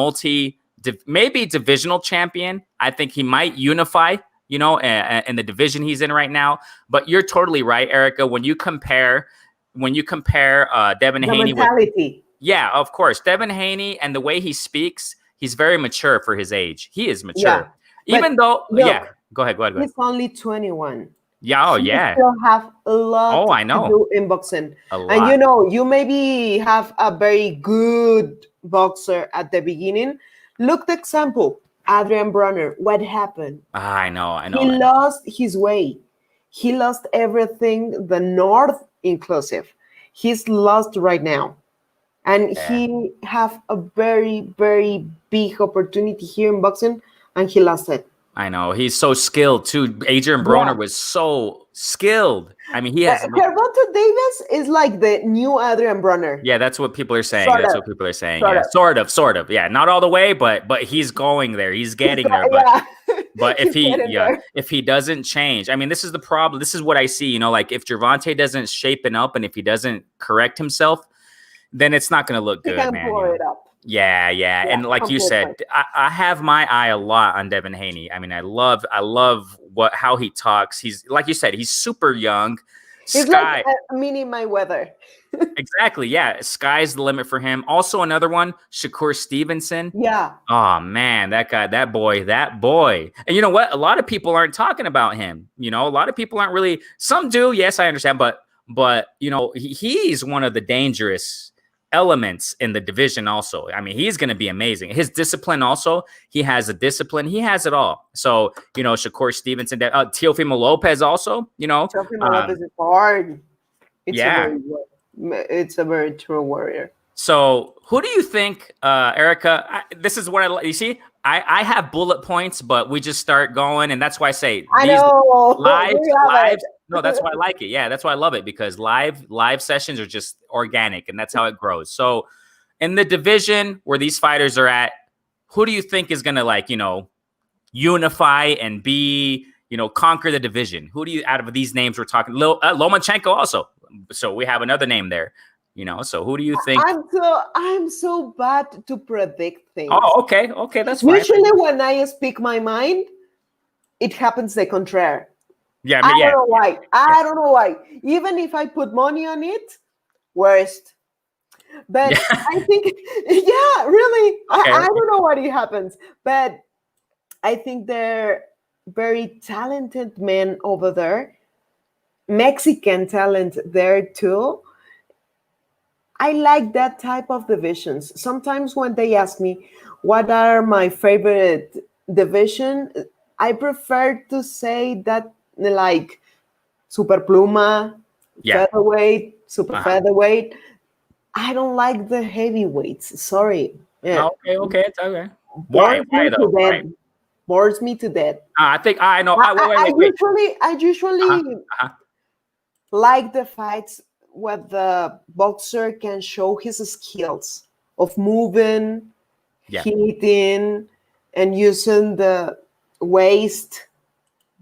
maybe divisional champion. I think he might unify in the division he's in right now. But you're totally right, Erika. When you compare Devin Haney mentality. Yeah, of course. Devin Haney and the way he speaks, he's very mature for his age. He is mature. Yeah. Even though, go ahead. He's only 21. Yeah, he still have a lot to do in boxing. And you maybe have a very good boxer at the beginning. Look the example. Adrian Bronner, what happened? I know. He lost his way. He lost everything, the North inclusive. He's lost right now. And he have a very, very big opportunity here in boxing, and he lost it. I know. He's so skilled, too. Adrian Broner was so skilled. I mean, he has... Gervonta Davis is like the new Adrian Bronner. Yeah, that's what people are saying. Sort of. Yeah, not all the way, but he's going there. He's getting there. But if he doesn't change, I mean, this is the problem. This is what I see. Like if Gervonta doesn't shape it up and if he doesn't correct himself, then it's not going to look He good, can man. blow it up. Yeah. And like you said, I have my eye a lot on Devin Haney. I mean, I love how he talks. He's, like you said, he's super young. He's like a mini Mayweather. Exactly. Yeah. Sky's the limit for him. Also, another one, Shakur Stevenson. Yeah. Oh man, that guy, that boy. And you know what? A lot of people aren't talking about him. You know, a lot of people aren't really. Some do. Yes, I understand. But you know, he's one of the dangerous elements in the division. Also, I mean, he's going to be amazing. His discipline. Also, he has a discipline. He has it all. So you know, Shakur Stevenson, Teofimo Lopez. Also, you know, Teofimo Lopez is hard. It's a very true warrior. So who do you think, Erika? This is what you see. I have bullet points, but we just start going, and that's why I say live. No, that's why I like it. Yeah, that's why I love it, because live sessions are just organic, and that's how it grows. So in the division where these fighters are at, who do you think is gonna, like, you know, unify and be, you know, conquer the division? Who do you, out of these names we're talking, Lomachenko also. So we have another name there, you know. So who do you think? I'm so bad to predict things. Oh, okay, that's fine. Usually when I speak my mind, it happens the contrary. Yeah, I don't know why. I don't know why. Even if I put money on it, worst. But I think, yeah, really, okay. I don't know what happens. But I think they're very talented men over there. Mexican talent there too. I like that type of divisions. Sometimes when they ask me what are my favorite division, I prefer to say that, like, super pluma, featherweight, super featherweight. I don't like the heavyweights. Sorry. Yeah. Okay, it's okay. Why though? Why? Bores me to death. I think I know. I usually like the fights where the boxer can show his skills of moving, hitting, and using the waist,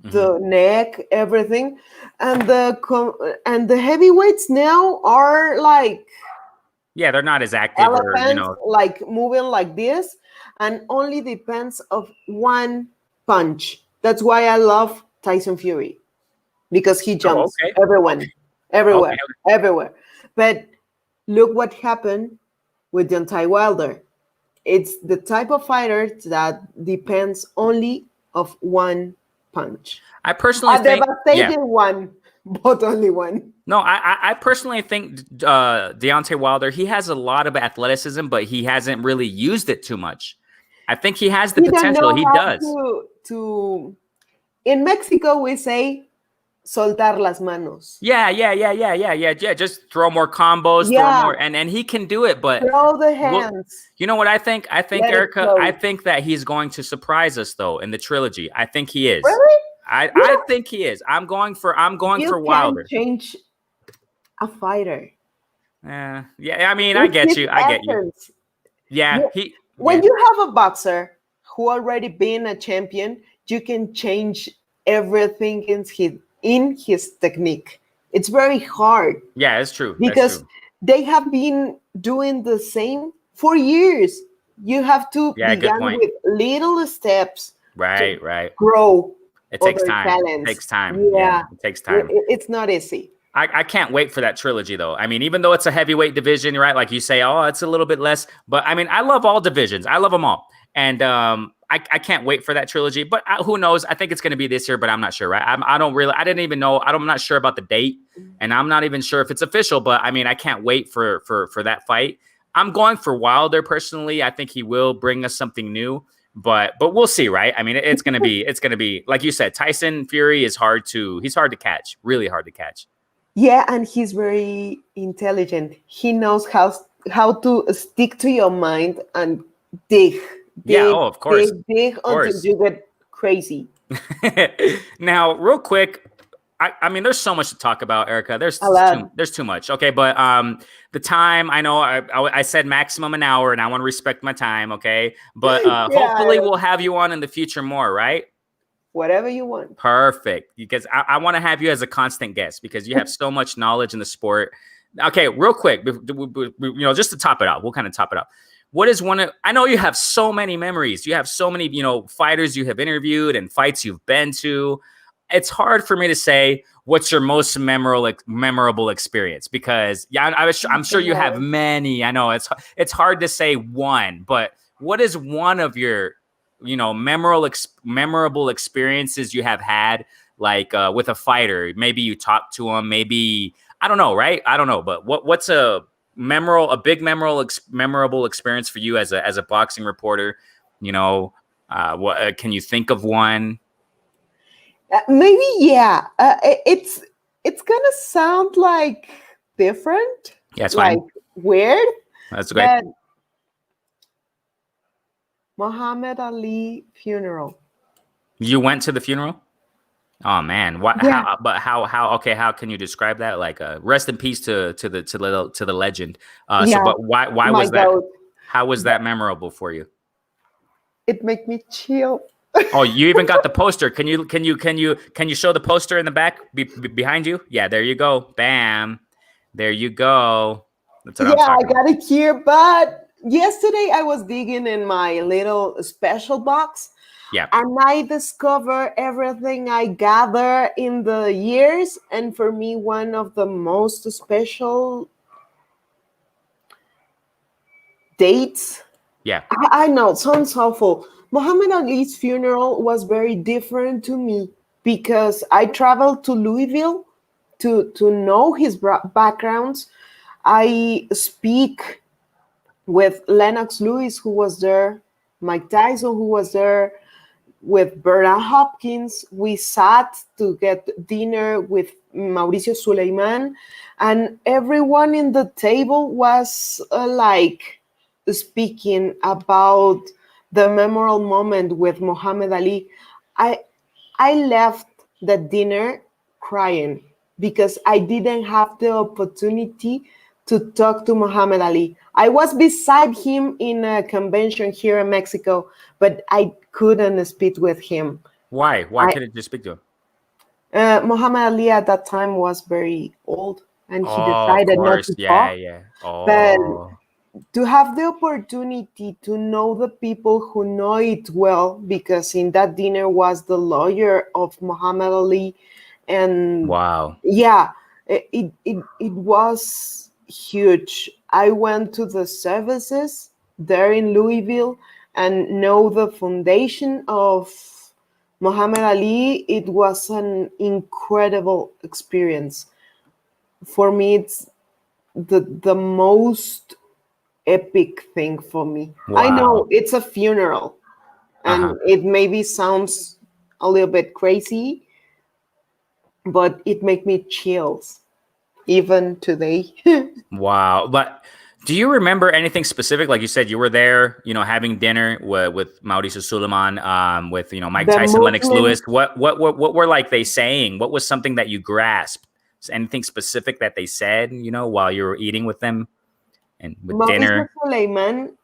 the neck, everything. And the heavyweights now are like, they're not as active, elephants, or, you know, like moving like this, and only depends of one punch. That's why I love Tyson Fury, because he jumps everywhere. But look what happened with Deontay Wilder. It's the type of fighter that depends only of one punch. I personally think devastating one, but only one. No, I personally think Deontay Wilder, he has a lot of athleticism, but he hasn't really used it too much. I think he has the potential. He does. In Mexico, we say soltar las manos. Yeah. Just throw more combos, throw more, and he can do it. But throw the hands. Look, you know what I think? I think, Erika, I think that he's going to surprise us though in the trilogy. I think he is. Really? I think he is. I'm going for Wilder. You can change a fighter. Yeah. I mean, I get you. Yeah. When you have a boxer who already been a champion, you can change everything in his technique. It's very hard. Yeah, it's true. Because they have been doing the same for years. You have to begin with little steps. Right. Grow. It takes time. It takes time. Yeah, it takes time. It's not easy. I can't wait for that trilogy, though. I mean, even though it's a heavyweight division, right? Like you say, it's a little bit less. But I mean, I love all divisions. I love them all. And I can't wait for that trilogy. But who knows? I think it's going to be this year, but I'm not sure, right? I didn't even know. I'm not sure about the date. And I'm not even sure if it's official. But I mean, I can't wait for that fight. I'm going for Wilder personally. I think he will bring us something new. But we'll see, right? I mean, it's gonna be like you said. Tyson Fury is hard to catch, really hard to catch. Yeah, and he's very intelligent. He knows how to stick to your mind and dig. Of course. Dig until you get crazy. Now, real quick, I mean, there's so much to talk about, Erika. There's too much. Okay, but the time, I know I said maximum an hour, and I want to respect my time. Okay, but hopefully we'll have you on in the future more, right? Whatever you want. Perfect, because I want to have you as a constant guest because you have so much knowledge in the sport Okay, real quick, just to top it out, we'll kind of top it out. What is one of, I know you have so many memories. You have so many, fighters you have interviewed and fights you've been to. It's hard for me to say what's your most memorable experience because I'm sure you have many. I know it's hard to say one, but what is one of your, memorable experiences you have had, like with a fighter? Maybe you talked to him, maybe, I don't know, right? I don't know, but what's a big memorable experience for you as a boxing reporter? What can you think of one? Maybe, yeah. It's gonna sound like different. Yeah, it's like fine. Weird. That's great. Muhammad Ali funeral. You went to the funeral? Oh man, what? Yeah. How? Okay, how can you describe that? Like, rest in peace to the legend. Yeah. So, but why was that? God. How was that memorable for you? It made me chill. Oh, you even got the poster. Can you show the poster in the back behind you? Yeah, there you go. Bam, there you go. That's what I'm talking about. I got it here. But yesterday I was digging in my little special box. Yeah. And I discover everything I gather in the years. And for me, one of the most special dates. Yeah. I know, it sounds awful. Muhammad Ali's funeral was very different to me because I traveled to Louisville to know his backgrounds. I speak with Lennox Lewis, who was there, Mike Tyson, who was there, with Bernard Hopkins. We sat to get dinner with Mauricio Suleiman, and everyone in the table was speaking about the memorable moment with Muhammad Ali. I left the dinner crying because I didn't have the opportunity to talk to Muhammad Ali. I was beside him in a convention here in Mexico, but I couldn't speak with him. Why? Why couldn't you speak to him? Muhammad Ali at that time was very old, and he decided not to talk. Yeah. Oh. But to have the opportunity to know the people who know it well, because in that dinner was the lawyer of Muhammad Ali, and wow, yeah, it was huge. I went to the services there in Louisville and know the foundation of Muhammad Ali. It was an incredible experience. For me, it's the most epic thing for me. Wow. I know it's a funeral and it maybe sounds a little bit crazy, but it made me chills even today. Wow. But do you remember anything specific? Like you said, you were there, having dinner with Mauricio Suleiman, with, Mike Tyson, Lennox Lewis. What were like they saying? What was something that you grasped? Anything specific that they said, while you were eating with them and with Mauricio dinner? Suleiman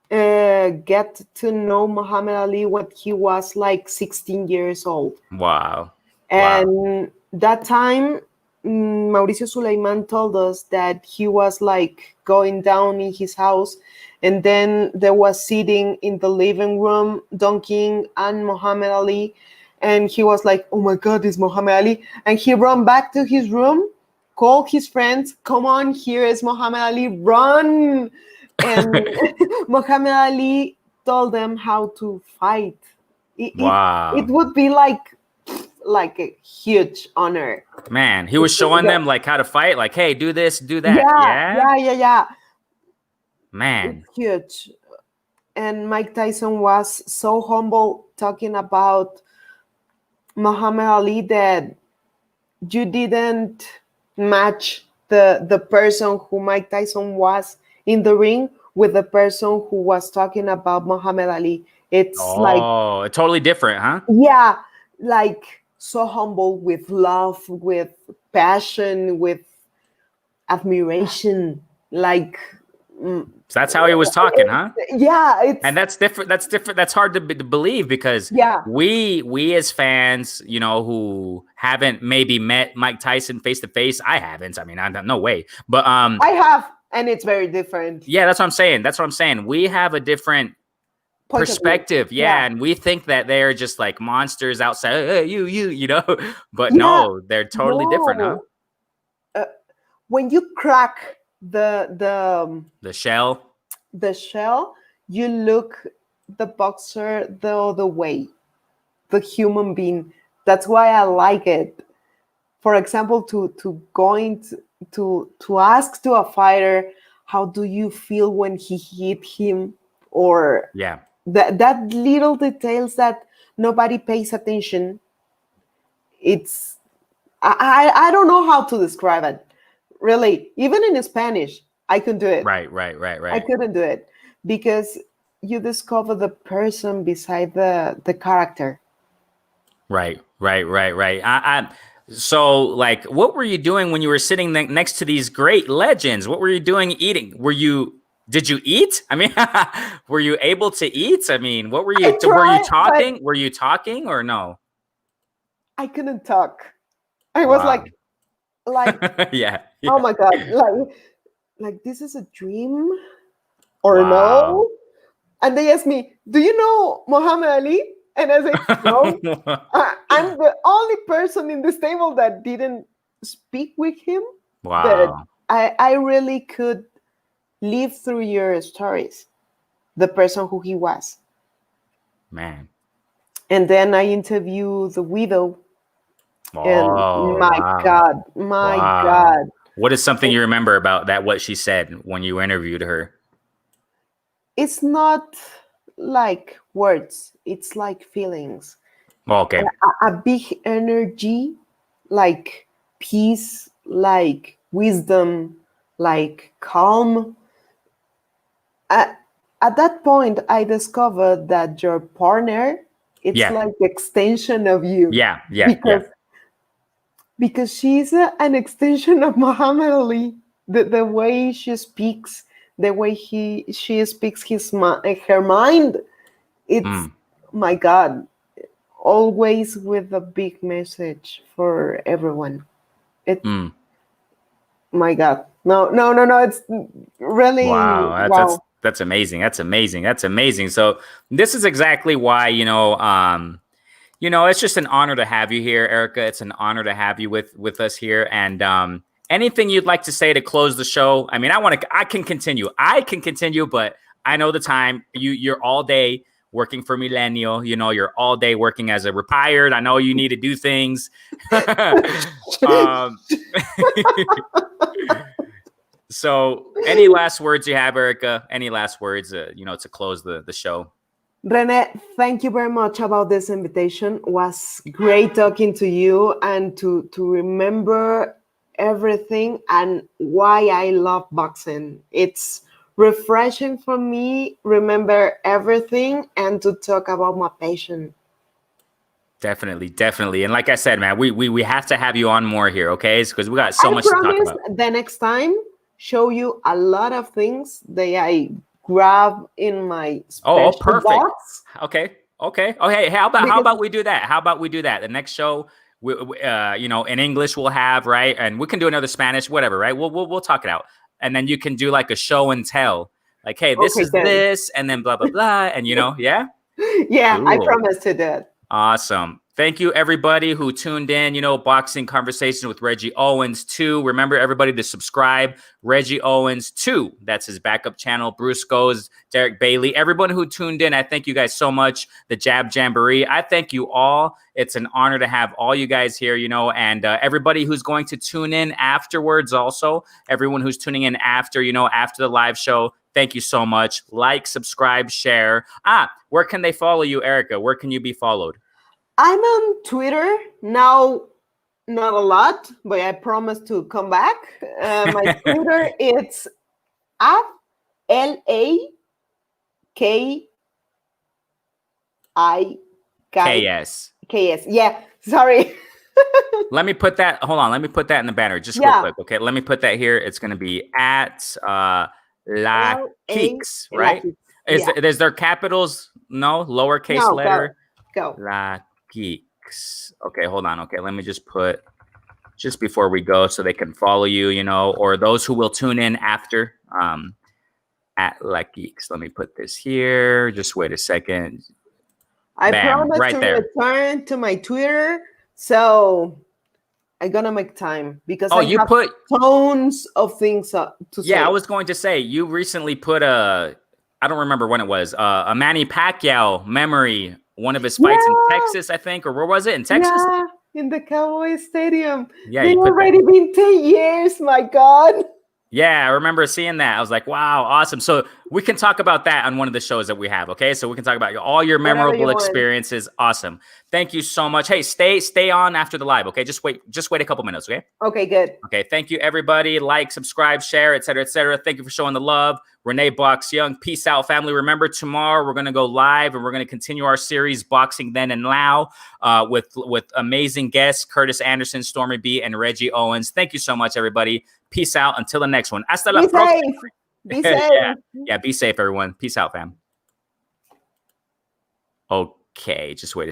get to know Muhammad Ali when he was like 16 years old. Wow. And that time, Mauricio Suleiman told us that he was like going down in his house, and then there was sitting in the living room Don King and Muhammad Ali, and he was like, oh my God, it's Muhammad Ali. And he ran back to his room, called his friends, come on, here is Muhammad Ali, run. And Muhammad Ali told them how to fight. Wow. It would be like a huge honor. Man, he was showing them like how to fight, like, hey, do this, do that. Yeah. Man. It's huge. And Mike Tyson was so humble talking about Muhammad Ali that you didn't match the person who Mike Tyson was in the ring with the person who was talking about Muhammad Ali. It's it's totally different, huh? Yeah, like so humble, with love, with passion, with admiration, like Mm, So that's how he was talking, huh? Yeah, and that's different. That's different. That's hard to believe because we as fans, you know, who haven't maybe met Mike Tyson face to face. I haven't. I mean, I no way. But I have, and it's very different. Yeah, that's what I'm saying. That's what I'm saying. We have a different perspective, and we think that they're just like monsters outside. Hey, you know, but no, they're totally different, huh? When you crack the shell, you look the boxer the other way, the human being. That's why I like it. For example, to ask to a fighter, how do you feel when he hit him, or that little details that nobody pays attention. It's I don't know how to describe it. Really, even in Spanish, I couldn't do it. Right. I couldn't do it because you discover the person beside the character. Right. So, like, what were you doing when you were sitting next to these great legends? What were you doing eating? Did you eat? I mean, were you able to eat? I mean, what were you, were you talking? Were you talking or no? I couldn't talk. I was like, yeah. Oh my God. Like this is a dream or no? And they asked me, do you know Muhammad Ali? And I said, no, I'm the only person in this table that didn't speak with him. Wow. But I really could live through your stories, the person who he was. Man. And then I interviewed the widow. And my God. What is something you remember about that, what she said when you interviewed her? It's not like words, it's like feelings. Okay. A big energy, like peace, like wisdom, like calm. At that point, I discovered that your partner, it's like extension of you. Because she's an extension of Muhammad Ali. The way she speaks, the way she speaks her mind, it's my God, always with a big message for everyone. My God, no, it's really wow. That's amazing. So this is exactly why, you know, it's just an honor to have you here, Erika. It's an honor to have you with us here. And anything you'd like to say to close the show? I mean, I can continue, but I know the time. You're all day working for Milenio. You know, you're all day working as a retired. I know you need to do things. So any last words you have, Erika? Any last words, you know, to close the show? Rene, thank you very much about this invitation. It was great talking to you and to remember everything and why I love boxing. It's refreshing for me, remember everything and to talk about my passion. Definitely. And like I said, man, we have to have you on more here, okay? Because we got so much to talk about. The next time, show you a lot of things that I grab in my special box. Okay. Oh, hey, how about we do that? The next show, you know, in English we'll have, right? And we can do another Spanish, whatever, right? We'll talk it out. And then you can do like a show and tell. Like, hey, this is this, and then blah, blah, blah. And you know, yeah? Yeah, cool. I promise to do it. Awesome. Thank you, everybody who tuned in. You know, Boxing Conversation with Reggie Owens 2. Remember, everybody, to subscribe. Reggie Owens 2. That's his backup channel. Bruce Goes, Derek Bailey. Everyone who tuned in, I thank you guys so much. The Jab Jamboree. I thank you all. It's an honor to have all you guys here, you know, and everybody who's going to tune in afterwards also. Everyone who's tuning in after, you know, after the live show. Thank you so much. Like, subscribe, share. Where can they follow you, Erika? Where can you be followed? I'm on Twitter now, not a lot, but I promise to come back. My Twitter, it's at LAKIKS. Yeah, sorry. Let me put that. Hold on. Let me put that in the banner just real quick. Okay. Let me put that here. It's going to be at La L-A, Kicks, La right? Kicks. Is there capitals? No, lowercase No, letter. go. La Geeks. Okay, hold on. Okay, let me just put just before we go so they can follow you, you know, or those who will tune in after at La Geeks. Let me put this here. Just wait a second. I Bam, promise right to there. return to my Twitter, so I'm gonna make time because I have tons of things to say. Yeah, I was going to say you recently put I don't remember when it was, a Manny Pacquiao memory, one of his fights in Texas, I think, or where was it? In Texas? Yeah, in the Cowboy Stadium. Yeah, they already been 10 years. My God. Yeah, I remember seeing that. I was like, wow, awesome. So we can talk about that on one of the shows that we have, okay? So we can talk about all your memorable experiences. Awesome. Thank you so much. Hey, stay on after the live, okay? Just wait a couple minutes, okay? Okay, good. Okay, thank you, everybody. Like, subscribe, share, etc., etc. Thank you for showing the love. Renee Box Young, peace out, family. Remember, tomorrow we're going to go live and we're going to continue our series, Boxing Then and Now, with amazing guests, Curtis Anderson, Stormy B, and Reggie Owens. Thank you so much, everybody. Peace out. Until the next one. Hasta la próxima. Be safe. Yeah, be safe, everyone. Peace out, fam. Okay, just wait a second.